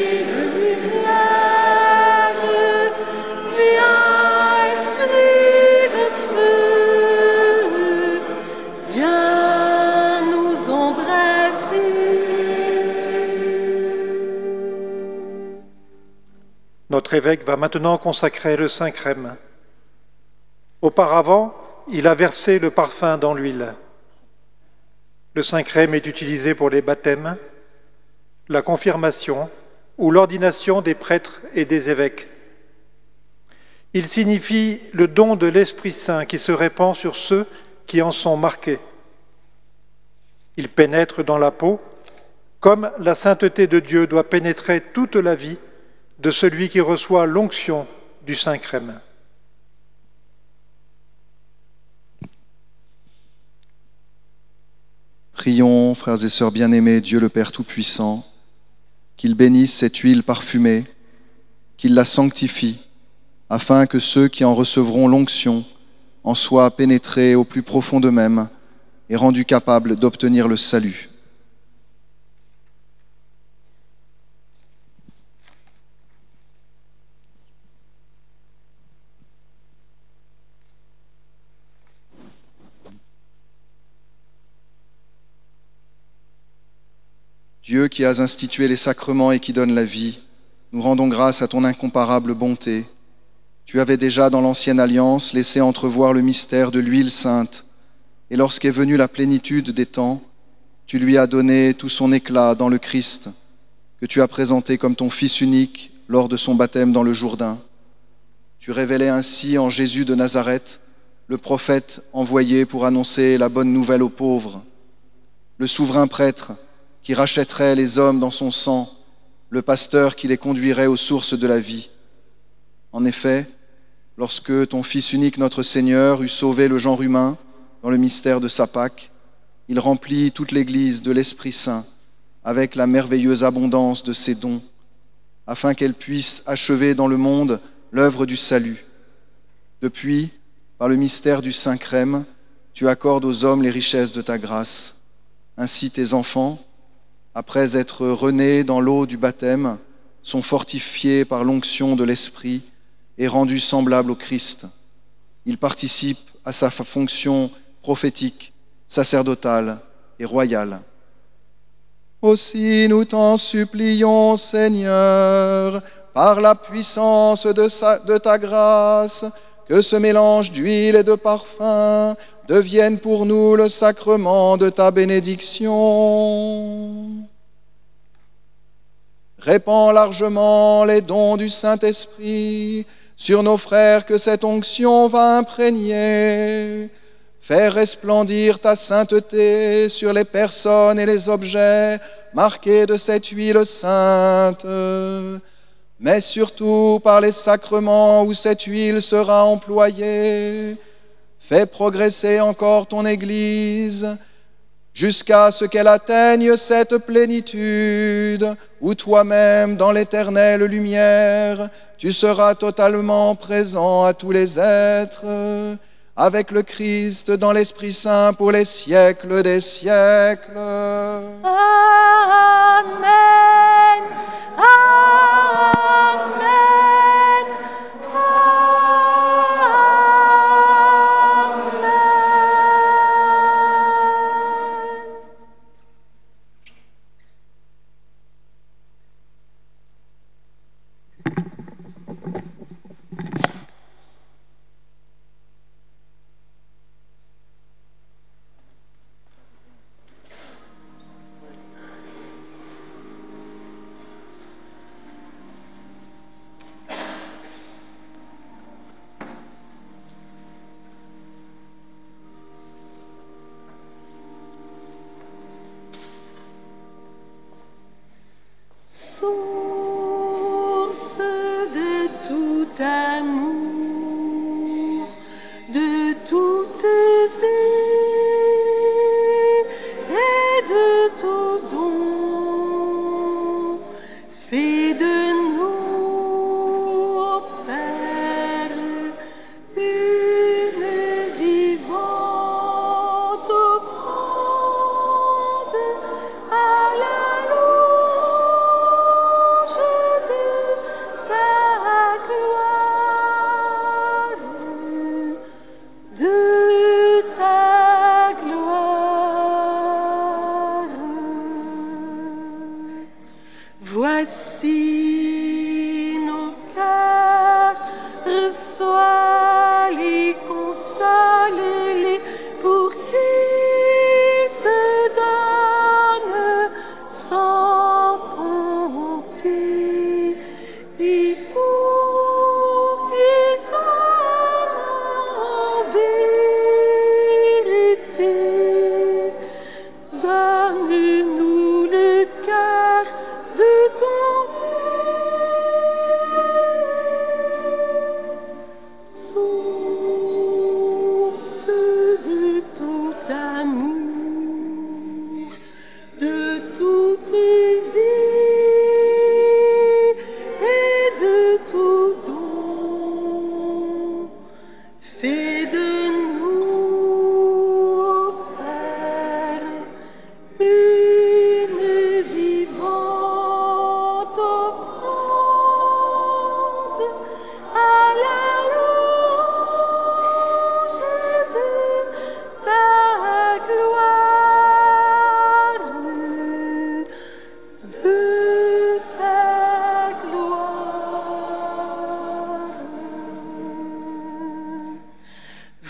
Notre évêque va maintenant consacrer le Saint-Crème. Auparavant, il a versé le parfum dans l'huile. Le Saint-Crème est utilisé pour les baptêmes, la confirmation ou l'ordination des prêtres et des évêques. Il signifie le don de l'Esprit Saint qui se répand sur ceux qui en sont marqués. Il pénètre dans la peau, comme la sainteté de Dieu doit pénétrer toute la vie de celui qui reçoit l'onction du Saint-Crème. Prions, frères et sœurs bien-aimés, Dieu le Père Tout-Puissant, qu'il bénisse cette huile parfumée, qu'il la sanctifie, afin que ceux qui en recevront l'onction en soient pénétrés au plus profond d'eux-mêmes et rendus capables d'obtenir le salut. Dieu qui as institué les sacrements et qui donne la vie, nous rendons grâce à ton incomparable bonté. Tu avais déjà dans l'ancienne alliance laissé entrevoir le mystère de l'huile sainte, et lorsqu'est venue la plénitude des temps, tu lui as donné tout son éclat dans le Christ, que tu as présenté comme ton Fils unique lors de son baptême dans le Jourdain. Tu révélais ainsi en Jésus de Nazareth le prophète envoyé pour annoncer la bonne nouvelle aux pauvres, le souverain prêtre qui rachèterait les hommes dans son sang, le pasteur qui les conduirait aux sources de la vie. En effet, lorsque ton Fils unique, notre Seigneur, eut sauvé le genre humain dans le mystère de sa Pâque, il remplit toute l'Église de l'Esprit Saint avec la merveilleuse abondance de ses dons, afin qu'elle puisse achever dans le monde l'œuvre du salut. Depuis, par le mystère du Saint-Crème, tu accordes aux hommes les richesses de ta grâce. Ainsi tes enfants, après être renés dans l'eau du baptême, sont fortifiés par l'onction de l'Esprit et rendus semblables au Christ. Ils participent à sa fonction prophétique, sacerdotale et royale. Aussi nous t'en supplions, Seigneur, par la puissance de ta grâce, que ce mélange d'huile et de parfum devienne pour nous le sacrement de ta bénédiction. Répands largement les dons du Saint-Esprit sur nos frères que cette onction va imprégner. Fais resplendir ta sainteté sur les personnes et les objets marqués de cette huile sainte, mais surtout par les sacrements où cette huile sera employée. Fais progresser encore ton Église jusqu'à ce qu'elle atteigne cette plénitude où toi-même, dans l'éternelle lumière, tu seras totalement présent à tous les êtres, avec le Christ dans l'Esprit Saint pour les siècles des siècles. Amen. Amen.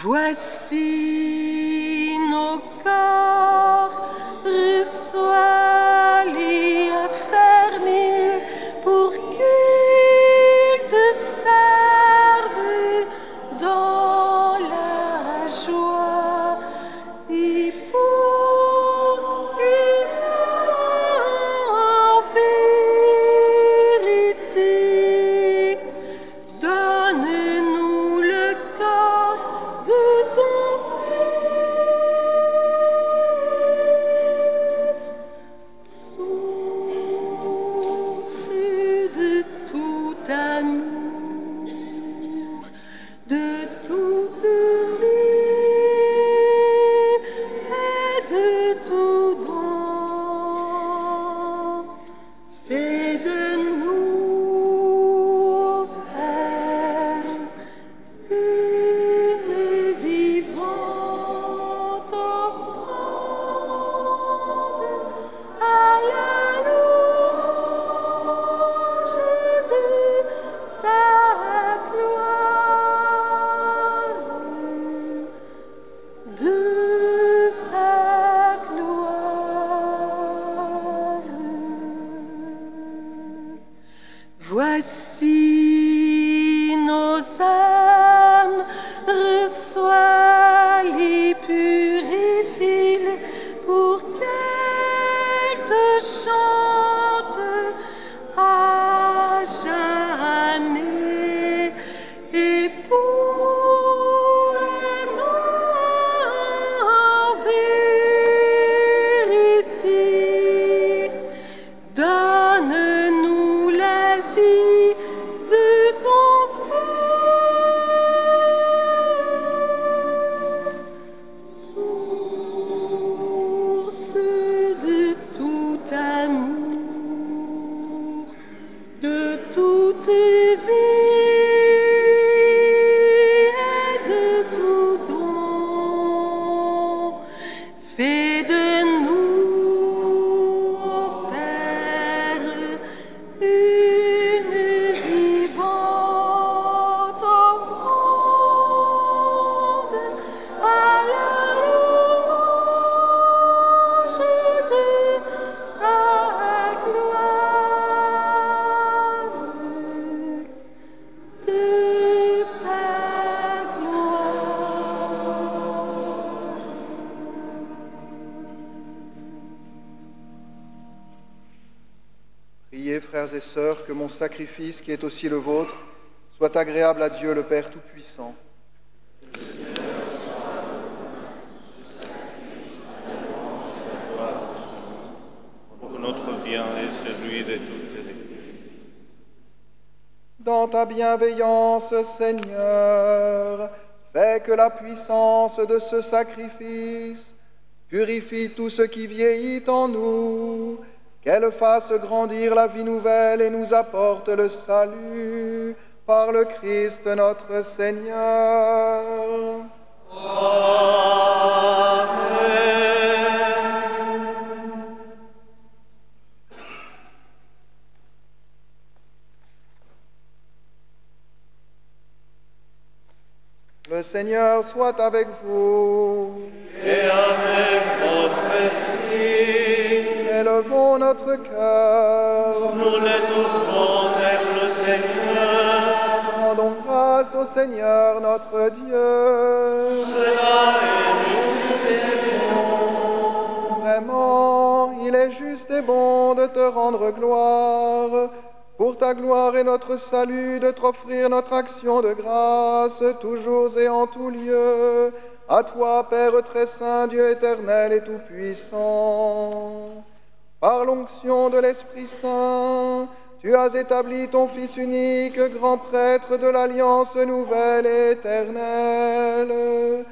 Voici nos corps, reçois-les affermis pour qu'ils te servent dans la joie et pour en vérité. Donne-nous le corps de ton Fils, source de tout amour, de toute vie et de tout don. Fais de nous, Père, une vivante offrande à la louange de ta gloire, de ta gloire. Voici nos âmes, reçois-les, purifie-les pour qu'elles te chantent à jamais et pour un en vérité. Donne-nous la vie de ton Fils, source de tout amour, de toute vie et de tout don. Fais de nous, ô Père, une vivante offrande à la louange de ta gloire, de ta gloire. Priez, frères et sœurs, que mon sacrifice, qui est aussi le vôtre, soit agréable à Dieu le Père Tout-Puissant. Pour notre bien et celui de toutes les Dans ta bienveillance, Seigneur, fais que la puissance de ce sacrifice purifie tout ce qui vieillit en nous, qu'elle fasse grandir la vie nouvelle et nous apporte le salut par le Christ notre Seigneur. Le Seigneur soit avec vous. Et avec votre esprit, Élevons notre cœur. nous le tournons vers le Seigneur. Rendons grâce au Seigneur notre Dieu. Cela est juste et bon. Vraiment, il est juste et bon de te rendre gloire, pour ta gloire et notre salut, de t'offrir notre action de grâce, toujours et en tout lieu, à toi, Père très saint, Dieu éternel et tout-puissant. Par l'onction de l'Esprit Saint, tu as établi ton Fils unique, grand prêtre de l'Alliance nouvelle et éternelle.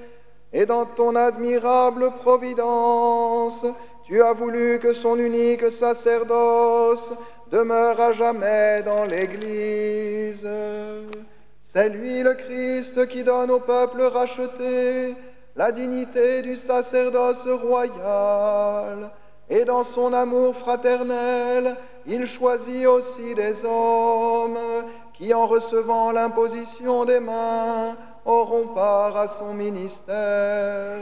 Et dans ton admirable providence, tu as voulu que son unique sacerdoce demeure à jamais dans l'Église. C'est lui le Christ qui donne au peuple racheté la dignité du sacerdoce royal. Et dans son amour fraternel, il choisit aussi des hommes qui, en recevant l'imposition des mains, auront part à son ministère.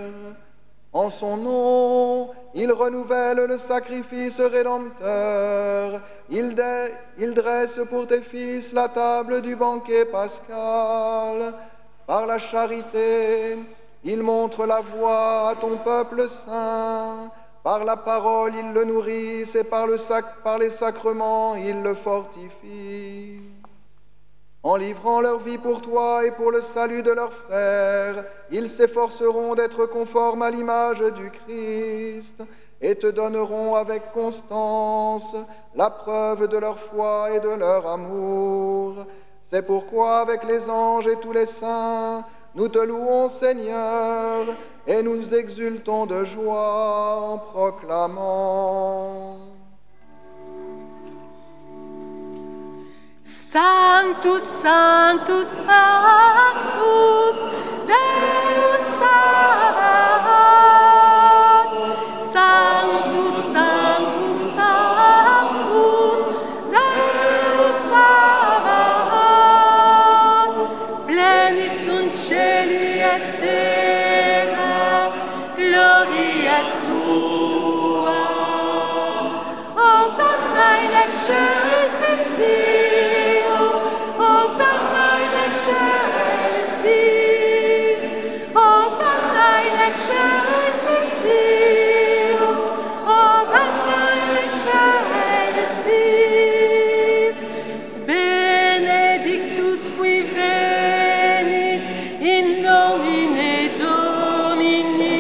En son nom, il renouvelle le sacrifice rédempteur. Il dresse pour tes fils la table du banquet pascal. Par la charité, il montre la voie à ton peuple saint. Par la parole, il le nourrissent et par les sacrements, il le fortifie. En livrant leur vie pour toi et pour le salut de leurs frères, ils s'efforceront d'être conformes à l'image du Christ et te donneront avec constance la preuve de leur foi et de leur amour. C'est pourquoi, avec les anges et tous les saints, nous te louons, Seigneur, et nous exultons de joie en proclamant: Sanctus, Sanctus, Sanctus, Deus Sabaoth. Sanctus, Sanctus, Sanctus, Deus Sabaoth. Plenis sunt cieli et terra, gloria tua. Hosanna in excelsis Deo, Hosanna in excelsis, Hosanna in excelsis Deo, Hosanna in excelsis. Benedictus qui venit in nomine Domini,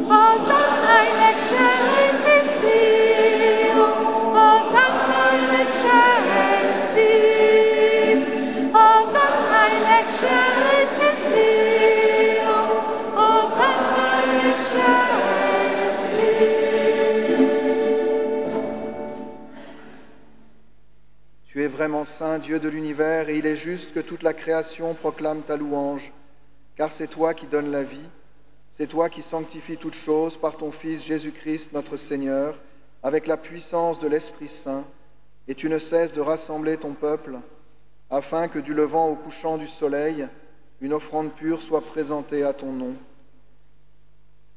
Hosanna in excelsis Deo, Hosanna in excelsis, Hosanna in excelsis Deo, Hosanna in excelsis. Tu es vraiment saint, Dieu de l'univers, et il est juste que toute la création proclame ta louange, car c'est toi qui donnes la vie, c'est toi qui sanctifies toutes choses par ton Fils Jésus-Christ notre Seigneur, avec la puissance de l'Esprit Saint, et tu ne cesses de rassembler ton peuple, afin que du levant au couchant du soleil, une offrande pure soit présentée à ton nom.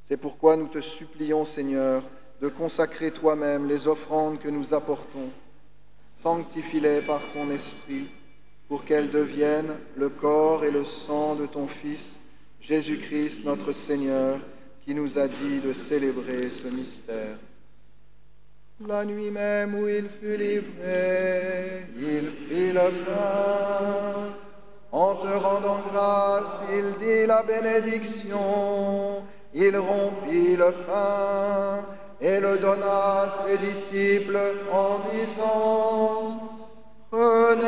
C'est pourquoi nous te supplions, Seigneur, de consacrer toi-même les offrandes que nous apportons. Sanctifie-les par ton Esprit, pour qu'elles deviennent le corps et le sang de ton Fils, Jésus-Christ notre Seigneur, qui nous a dit de célébrer ce mystère. La nuit même où il fut livré, il prit le pain. En te rendant grâce, il dit la bénédiction. Il rompit le pain et le donna à ses disciples en disant: Prenez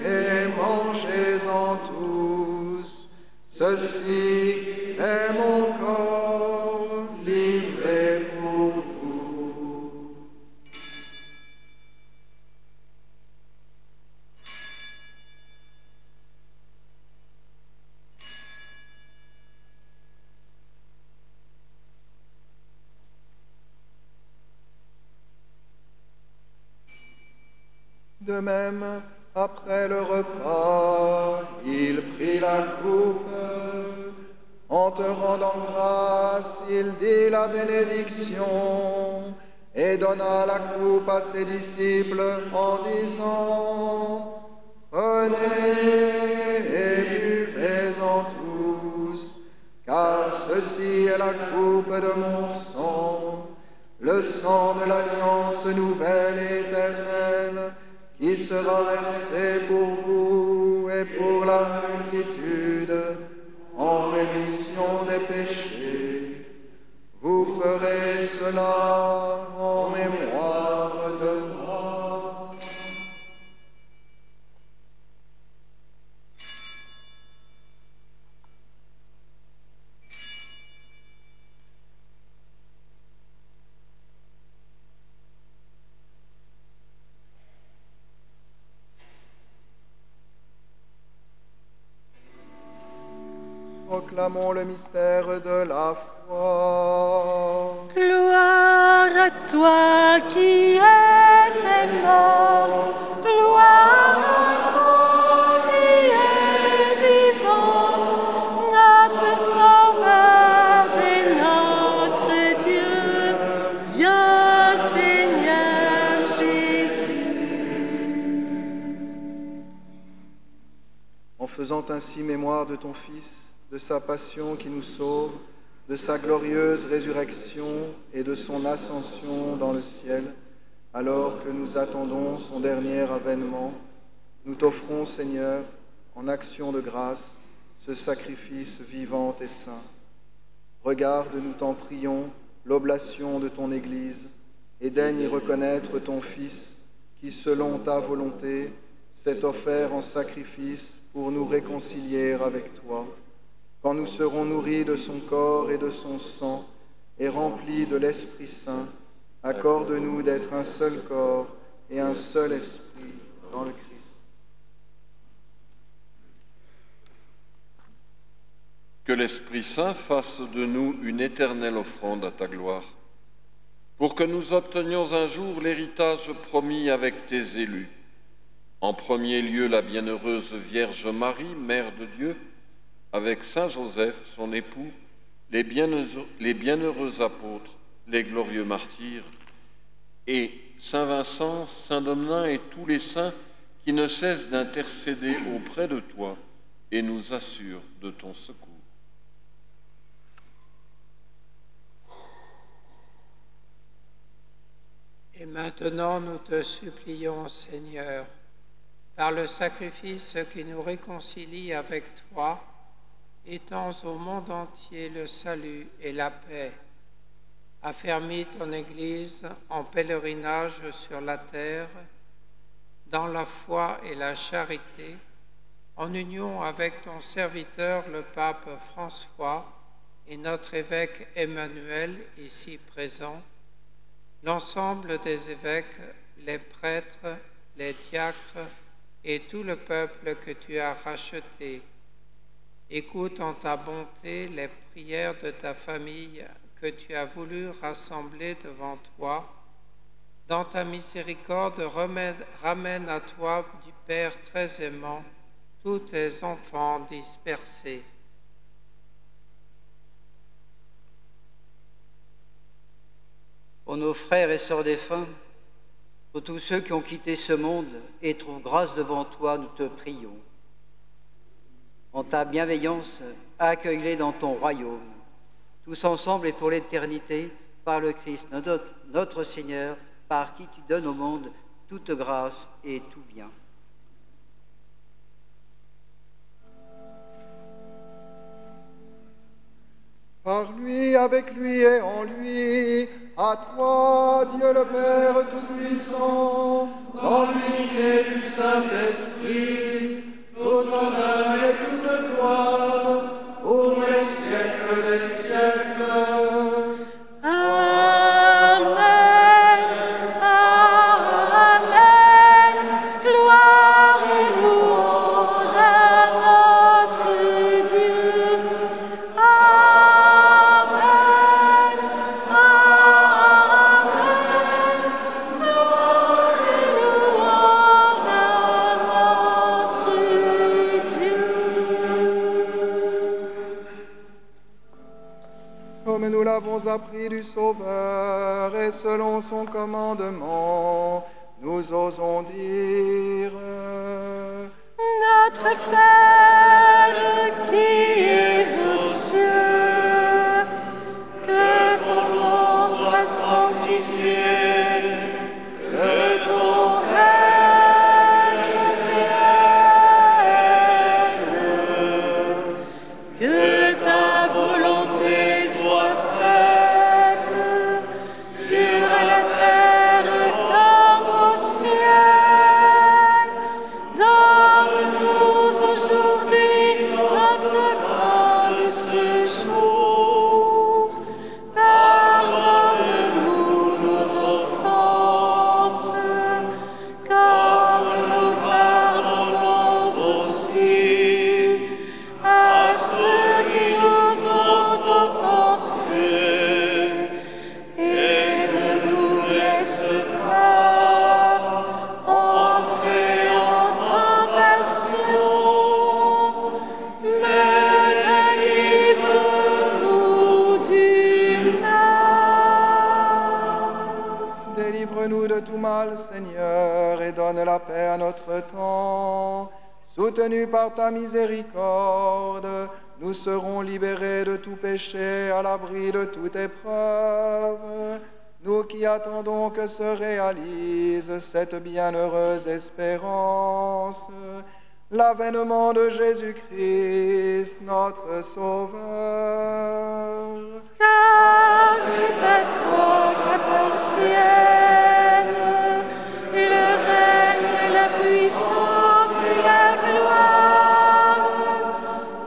et mangez-en tous. Ceci est mon corps livré pour vous. De même, après le repas, il prit la coupe. En te rendant grâce, il dit la bénédiction et donna la coupe à ses disciples en disant: Prenez et buvez-en tous, car ceci est la coupe de mon sang, le sang de l'alliance nouvelle et éternelle, qui sera versé pour vous et pour la multitude en rémission des péchés. Vous ferez cela en mémoire de moi. Proclamons le mystère de la foi. Gloire à toi qui étais mort, gloire à toi qui es faisant ainsi mémoire de ton Fils, de sa passion qui nous sauve, de sa glorieuse résurrection et de son ascension dans le ciel, alors que nous attendons son dernier avènement, nous t'offrons, Seigneur, en action de grâce, ce sacrifice vivant et saint. Regarde, nous t'en prions, l'oblation de ton Église, et daigne y reconnaître ton Fils, qui, selon ta volonté, s'est offert en sacrifice pour nous réconcilier avec toi. Quand nous serons nourris de son corps et de son sang, et remplis de l'Esprit Saint, accorde-nous d'être un seul corps et un seul esprit dans le Christ. Que l'Esprit Saint fasse de nous une éternelle offrande à ta gloire, pour que nous obtenions un jour l'héritage promis avec tes élus. En premier lieu, la bienheureuse Vierge Marie, Mère de Dieu, avec Saint Joseph, son époux, les bienheureux apôtres, les glorieux martyrs, et Saint Vincent, Saint Domenin et tous les saints qui ne cessent d'intercéder auprès de toi et nous assurent de ton secours. Et maintenant, nous te supplions, Seigneur, par le sacrifice qui nous réconcilie avec toi, étends au monde entier le salut et la paix. Affermis ton Église en pèlerinage sur la terre, dans la foi et la charité, en union avec ton serviteur, le pape François, et notre évêque Emmanuel, ici présent, l'ensemble des évêques, les prêtres, les diacres et tout le peuple que tu as racheté. Écoute en ta bonté les prières de ta famille que tu as voulu rassembler devant toi. Dans ta miséricorde, ramène à toi, du Père très aimant, tous tes enfants dispersés. Pour nos frères et sœurs défunts, pour tous ceux qui ont quitté ce monde et trouvent grâce devant toi, nous te prions. En ta bienveillance, accueille-les dans ton royaume, tous ensemble et pour l'éternité, par le Christ, notre Seigneur, par qui tu donnes au monde toute grâce et tout bien. Par lui, avec lui et en lui, à toi, Dieu le Père Tout-Puissant, dans l'unité du Saint-Esprit, tout honneur et toute gloire, pour les siècles des siècles. Amen. Amen. Gloire et louange à notre Dieu. Amen. Amen. Gloire et louange à notre Dieu. Comme nous l'avons appris du Sauveur et selon son commandement, nous osons dire: Notre Père qui es aux cieux, que ton nom soit sanctifié, que ton règne vienne, que ta volonté soit faite sur la terre comme au ciel. Donne-nous aujourd'hui notre pain de ce jour. Pardonne-nous nos offenses, comme nous pardonnons aussi à ceux qui nous ont offensés. Et ne nous laisse pas entrer en tentation, mais délivre-nous du mal. Délivre-nous de tout mal, Seigneur, et donne la paix à notre temps. Soutenez soutenus par ta miséricorde, nous serons libérés de tout péché, à l'abri de toute épreuve. Nous qui attendons que se réalise cette bienheureuse espérance, l'avènement de Jésus-Christ, notre Sauveur. Car c'est à toi qu'appartiennent le règne, la puissance et la gloire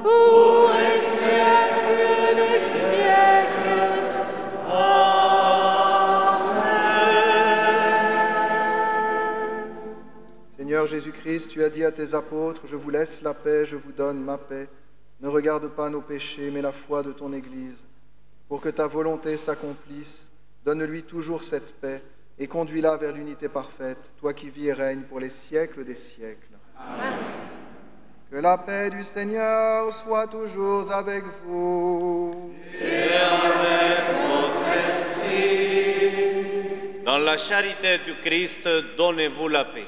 pour les siècles des siècles. Amen. Seigneur Jésus-Christ, tu as dit à tes apôtres, je vous laisse la paix, je vous donne ma paix. Ne regarde pas nos péchés, mais la foi de ton Église. Pour que ta volonté s'accomplisse, donne-lui toujours cette paix et conduis-la vers l'unité parfaite, toi qui vis et règnes pour les siècles des siècles. Amen. Que la paix du Seigneur soit toujours avec vous. Et avec votre esprit. Dans la charité du Christ, donnez-vous la paix.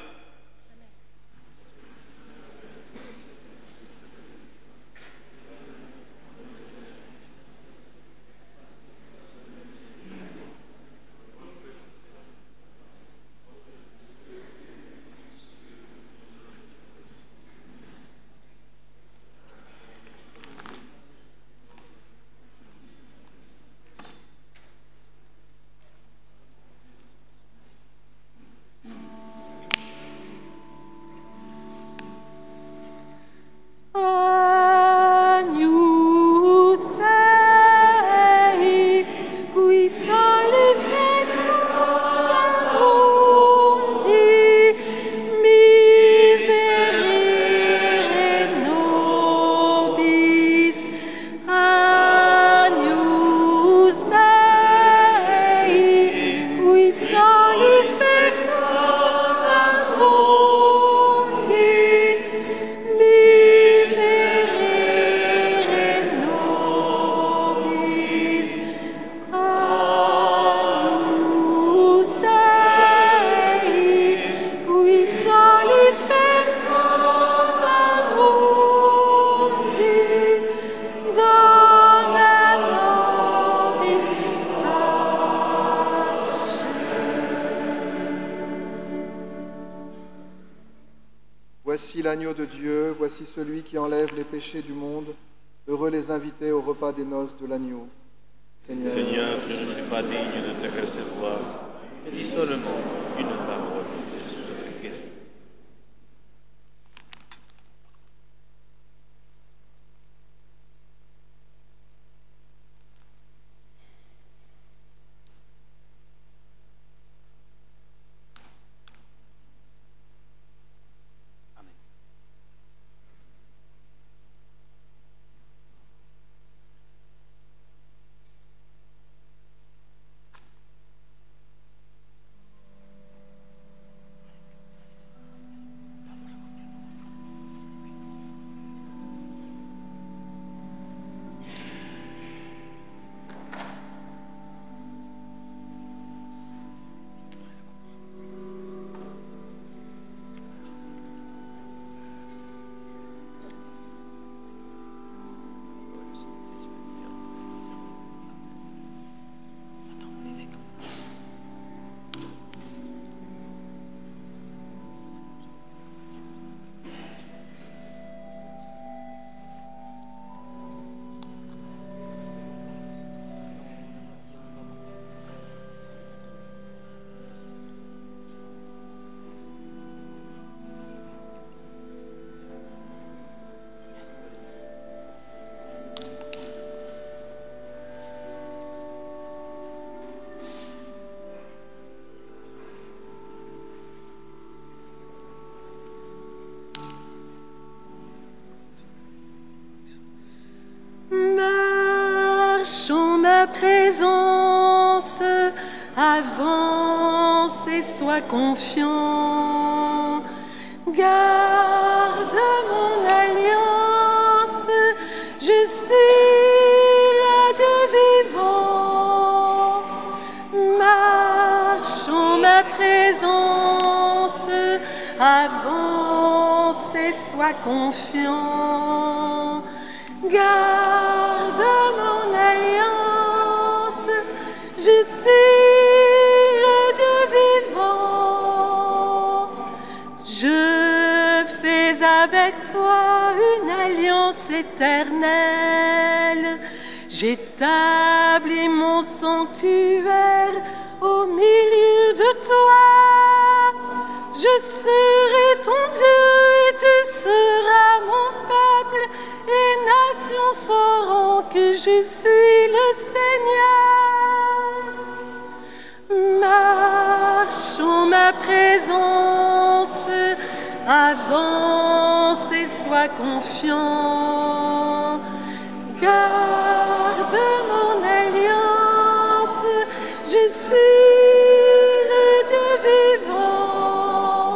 Agnus Dei, qui tollis peccata mundi, miserere nobis. Agnus Dei, qui tollis peccata mundi, miserere nobis. Agnus Dei, qui tollis peccata mundi, dona nobis pace. Voici l'agneau de Dieu, voici celui qui enlève les péchés du monde. Heureux les invités au repas des noces de l'agneau. Seigneur, Seigneur, je ne suis pas digne de te recevoir, mais dis seulement une parole et je serai guéri. Marche en ma présence, avance et sois confiant. Garde mon alliance, je suis le Dieu vivant. Marche en ma présence, avance et et sois confiant. Garde mon alliance, je suis le Dieu vivant. Je fais avec toi une alliance éternelle. J'établis mon sanctuaire au milieu de toi. Je serai ton Dieu et tu seras mon peuple. Les nations sauront que je suis le Seigneur. Marche en ma présence, avance et sois confiant. Garde mon alliance, je suis le Dieu vivant.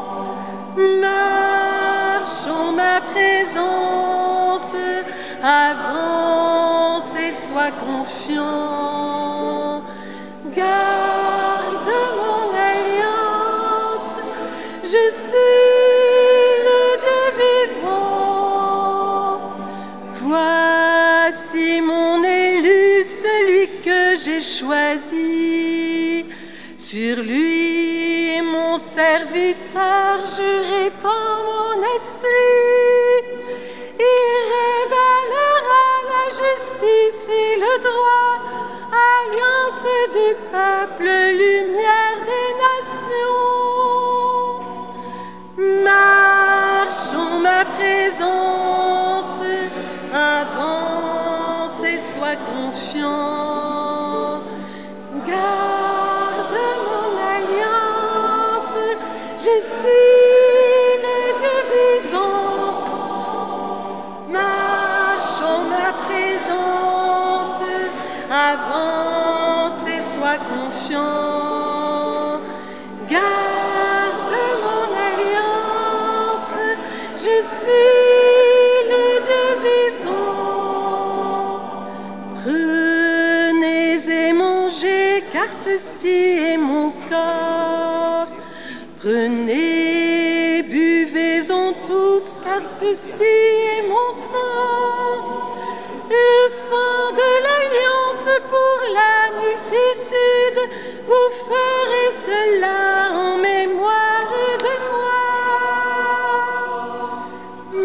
Marche en ma présence, avance et sois confiant. Garde mon alliance, je suis le Dieu vivant. Voici mon élu, celui que j'ai choisi. Sur lui, mon serviteur, je répands mon esprit. Il révélera la justice et le droit, alliance du peuple, lumière des nations. Marche en ma présence, avance et sois confiant. Garde mon alliance, je suis le Dieu vivant. Marche en ma présence, avance et sois confiant. Garde mon alliance, je suis le Dieu vivant. Prenez et mangez, car ceci est mon corps. Prenez, buvez-en tous, car ceci est mon sang. Le sang de l'alliance pour la multitude, vous ferez cela en mémoire de moi.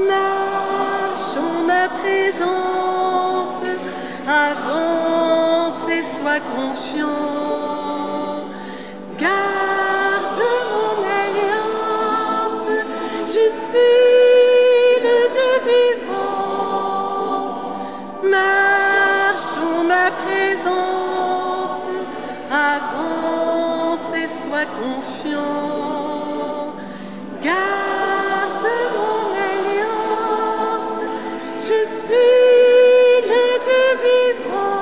Marche en ma présence, avance et sois confiant. Garde mon alliance, je suis le Dieu vivant. Marche en ma présence, avance et sois confiant. Garde mon alliance, je suis le Dieu vivant.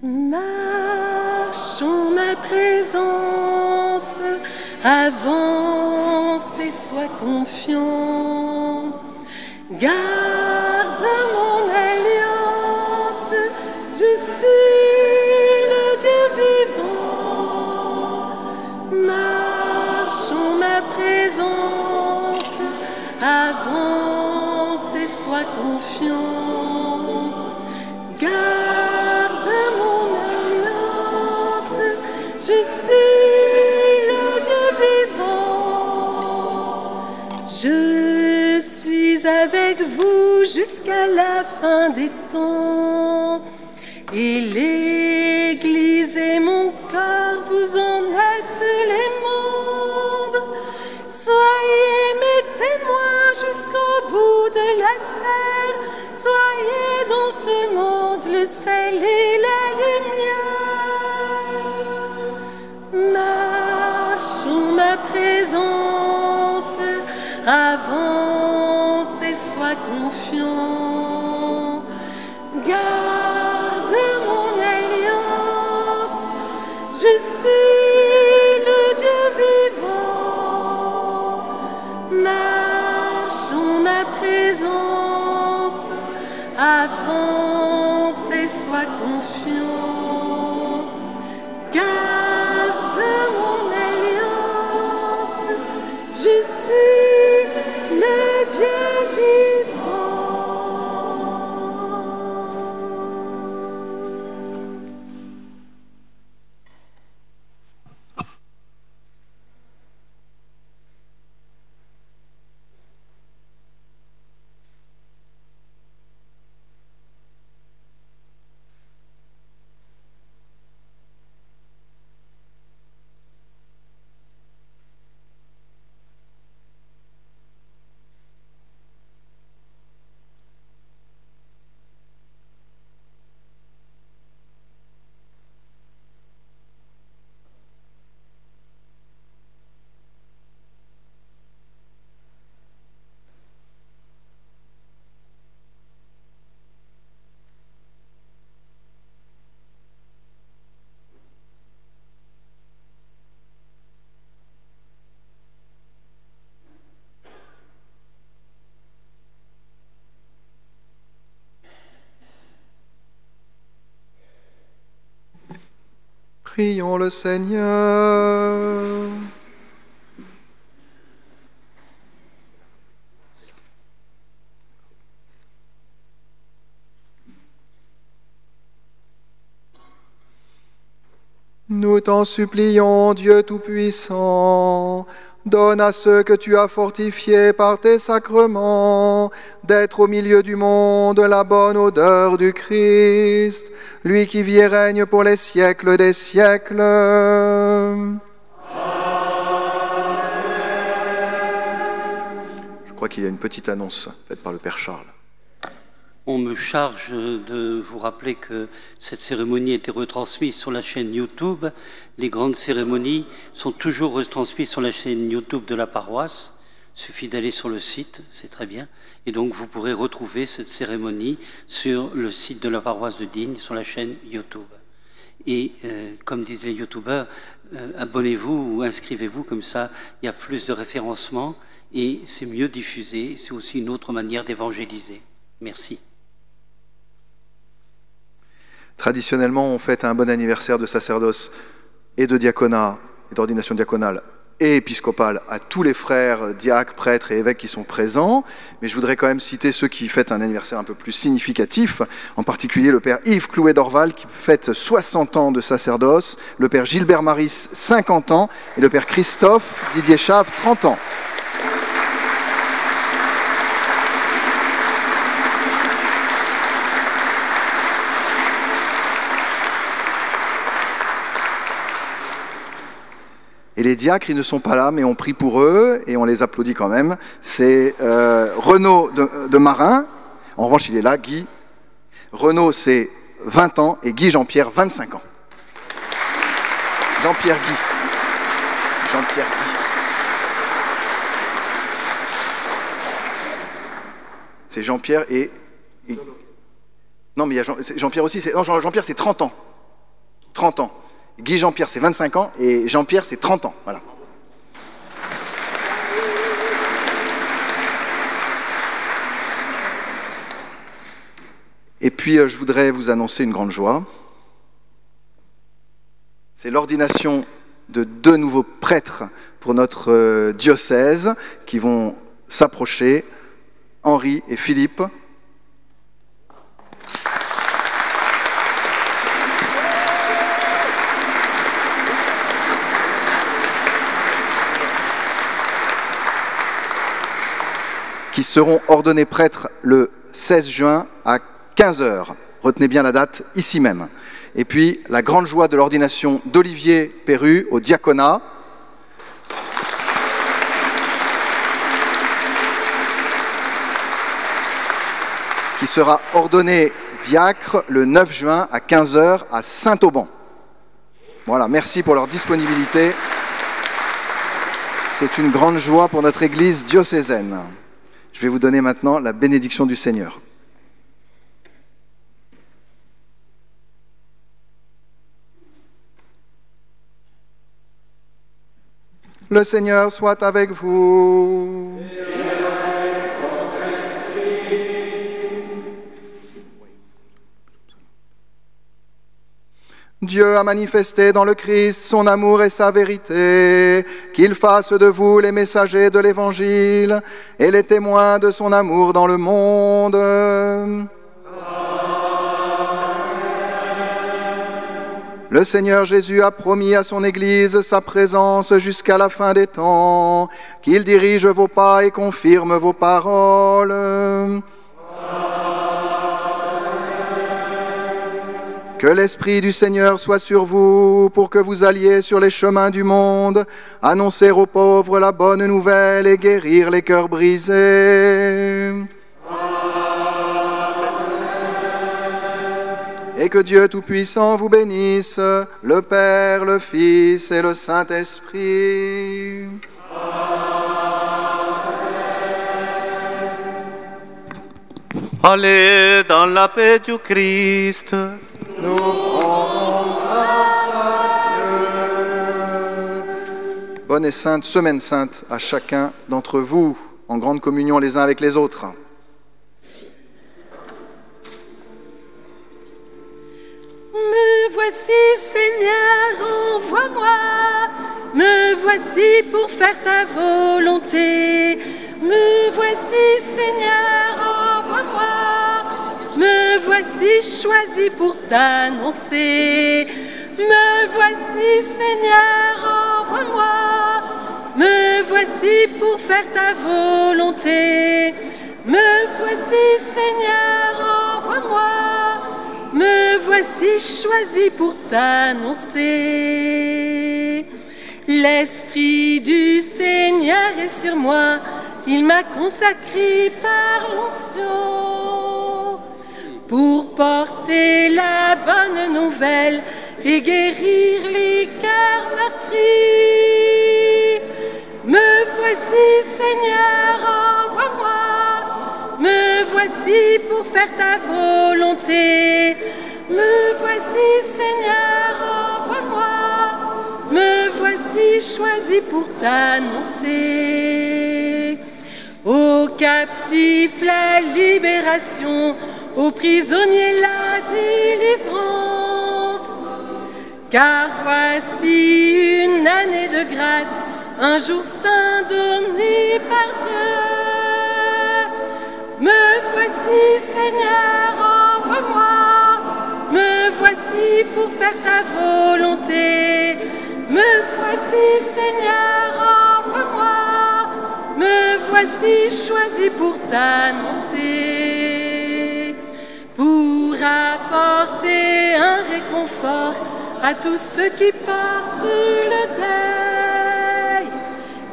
Marche en ma présence, avance et sois confiant. Garde mon alliance, je suis le Dieu vivant. Marche en ma présence, avance et sois confiant. Garde mon alliance, je suis le Dieu vivant. Je suis avec vous jusqu'à la fin des temps. Et l'Église et mon cœur, vous en êtes les mondes. Soyez mes témoins jusqu'au bout de la terre. Soyez dans ce monde le sel et la lumière. Marche en ma présence, avance et sois confiant. Garde mon alliance, je suis le Dieu vivant. Marche en ma présence, avance et sois confiant. Garde mon alliance, je suis le Dieu vivant. Prions le Seigneur. Nous t'en supplions, Dieu Tout-Puissant, donne à ceux que tu as fortifiés par tes sacrements d'être au milieu du monde la bonne odeur du Christ, lui qui vit et règne pour les siècles des siècles. Amen. Je crois qu'il y a une petite annonce faite par le Père Charles. On me charge de vous rappeler que cette cérémonie a été retransmise sur la chaîne YouTube. Les grandes cérémonies sont toujours retransmises sur la chaîne YouTube de la paroisse. Il suffit d'aller sur le site, c'est très bien. Et donc vous pourrez retrouver cette cérémonie sur le site de la paroisse de Digne, sur la chaîne YouTube. Et comme disent les youtubeurs, abonnez-vous ou inscrivez-vous, comme ça il y a plus de référencement et c'est mieux diffusé. C'est aussi une autre manière d'évangéliser. Merci. Traditionnellement, on fête un bon anniversaire de sacerdoce et de diaconat et d'ordination diaconale et épiscopale à tous les frères, diacres, prêtres et évêques qui sont présents. Mais je voudrais quand même citer ceux qui fêtent un anniversaire un peu plus significatif, en particulier le père Yves Clouet-Dorval qui fête 60 ans de sacerdoce, le père Gilbert Maris 50 ans et le père Christophe Didier Chave 30 ans. Et les diacres, ils ne sont pas là, mais on prie pour eux et on les applaudit quand même. C'est Renaud de Marin. En revanche, il est là, Guy. Renaud, c'est 20 ans et Guy Jean-Pierre, 25 ans. Jean-Pierre Guy. Jean-Pierre Guy. C'est Jean-Pierre et... Non, mais il y a Jean-Pierre aussi. Non, Jean-Pierre, c'est 30 ans. 30 ans. Guy Jean-Pierre, c'est 25 ans, et Jean-Pierre, c'est 30 ans. Voilà. Et puis, je voudrais vous annoncer une grande joie. C'est l'ordination de 2 nouveaux prêtres pour notre diocèse qui vont s'approcher, Henri et Philippe. Qui seront ordonnés prêtres le 16 juin à 15h, retenez bien la date, ici même. Et puis la grande joie de l'ordination d'Olivier Perru au diaconat. Qui sera ordonné diacre le 9 juin à 15h à Saint-Auban. Voilà, merci pour leur disponibilité. C'est une grande joie pour notre Église diocésaine. Je vais vous donner maintenant la bénédiction du Seigneur. Le Seigneur soit avec vous. Dieu a manifesté dans le Christ son amour et sa vérité, qu'il fasse de vous les messagers de l'Évangile et les témoins de son amour dans le monde. Amen. Le Seigneur Jésus a promis à son Église sa présence jusqu'à la fin des temps, qu'il dirige vos pas et confirme vos paroles. Que l'Esprit du Seigneur soit sur vous pour que vous alliez sur les chemins du monde, annoncer aux pauvres la bonne nouvelle et guérir les cœurs brisés. Et que Dieu Tout-Puissant vous bénisse, le Père, le Fils et le Saint-Esprit. Allez dans la paix du Christ. Nous rendons grâce à Dieu. Bonne et sainte semaine sainte à chacun d'entre vous, en grande communion les uns avec les autres. Me voici, Seigneur, envoie-moi. Me voici pour faire ta volonté. Me voici, Seigneur, envoie-moi. Me voici choisi pour t'annoncer. Me voici, Seigneur, envoie-moi. Me voici pour faire ta volonté. Me voici, Seigneur, envoie-moi. Me voici choisi pour t'annoncer. L'Esprit du Seigneur est sur moi. Il m'a consacré par l'onction pour porter la bonne nouvelle et guérir les cœurs meurtris. Me voici, Seigneur, envoie-moi. Me voici pour faire ta volonté. Me voici, Seigneur, envoie-moi. Me voici choisi pour t'annoncer. Aux captifs la libération, aux prisonniers la délivrance. Car voici une année de grâce, un jour saint donné par Dieu. Me voici, Seigneur, envoie-moi. Me voici pour faire ta volonté. Me voici, Seigneur, envoie-moi. Me voici choisi pour t'annoncer. Pour apporter un réconfort à tous ceux qui portent le deuil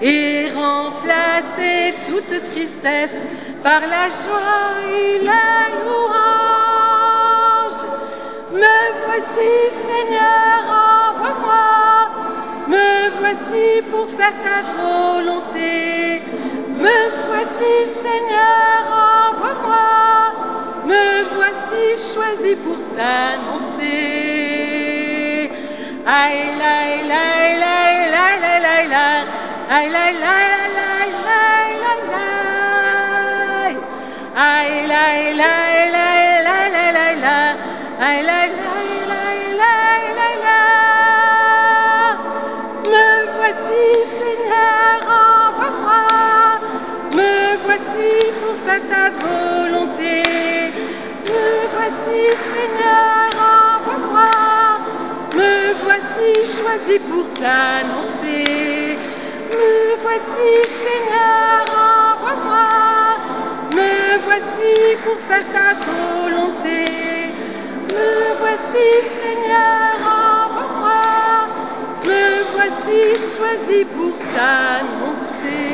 et remplacer toute tristesse par la joie et la louange. Me voici, Seigneur, envoie-moi. Me voici pour faire ta volonté. Me voici, Seigneur, envoie-moi. Me voici choisi pour t'annoncer. Aïe, aïe, aïe, aïe, aïe, aïe, aïe, aïe, aïe, aïe, me voici, Seigneur, envoie-moi. Me voici pour faire ta volonté. Me voici, Seigneur, envoie-moi. Me voici choisi pour t'annoncer. Me voici, Seigneur, envoie-moi. Me voici pour faire ta volonté. voici, Seigneur, envoie-moi. Me voici choisi pour t'annoncer.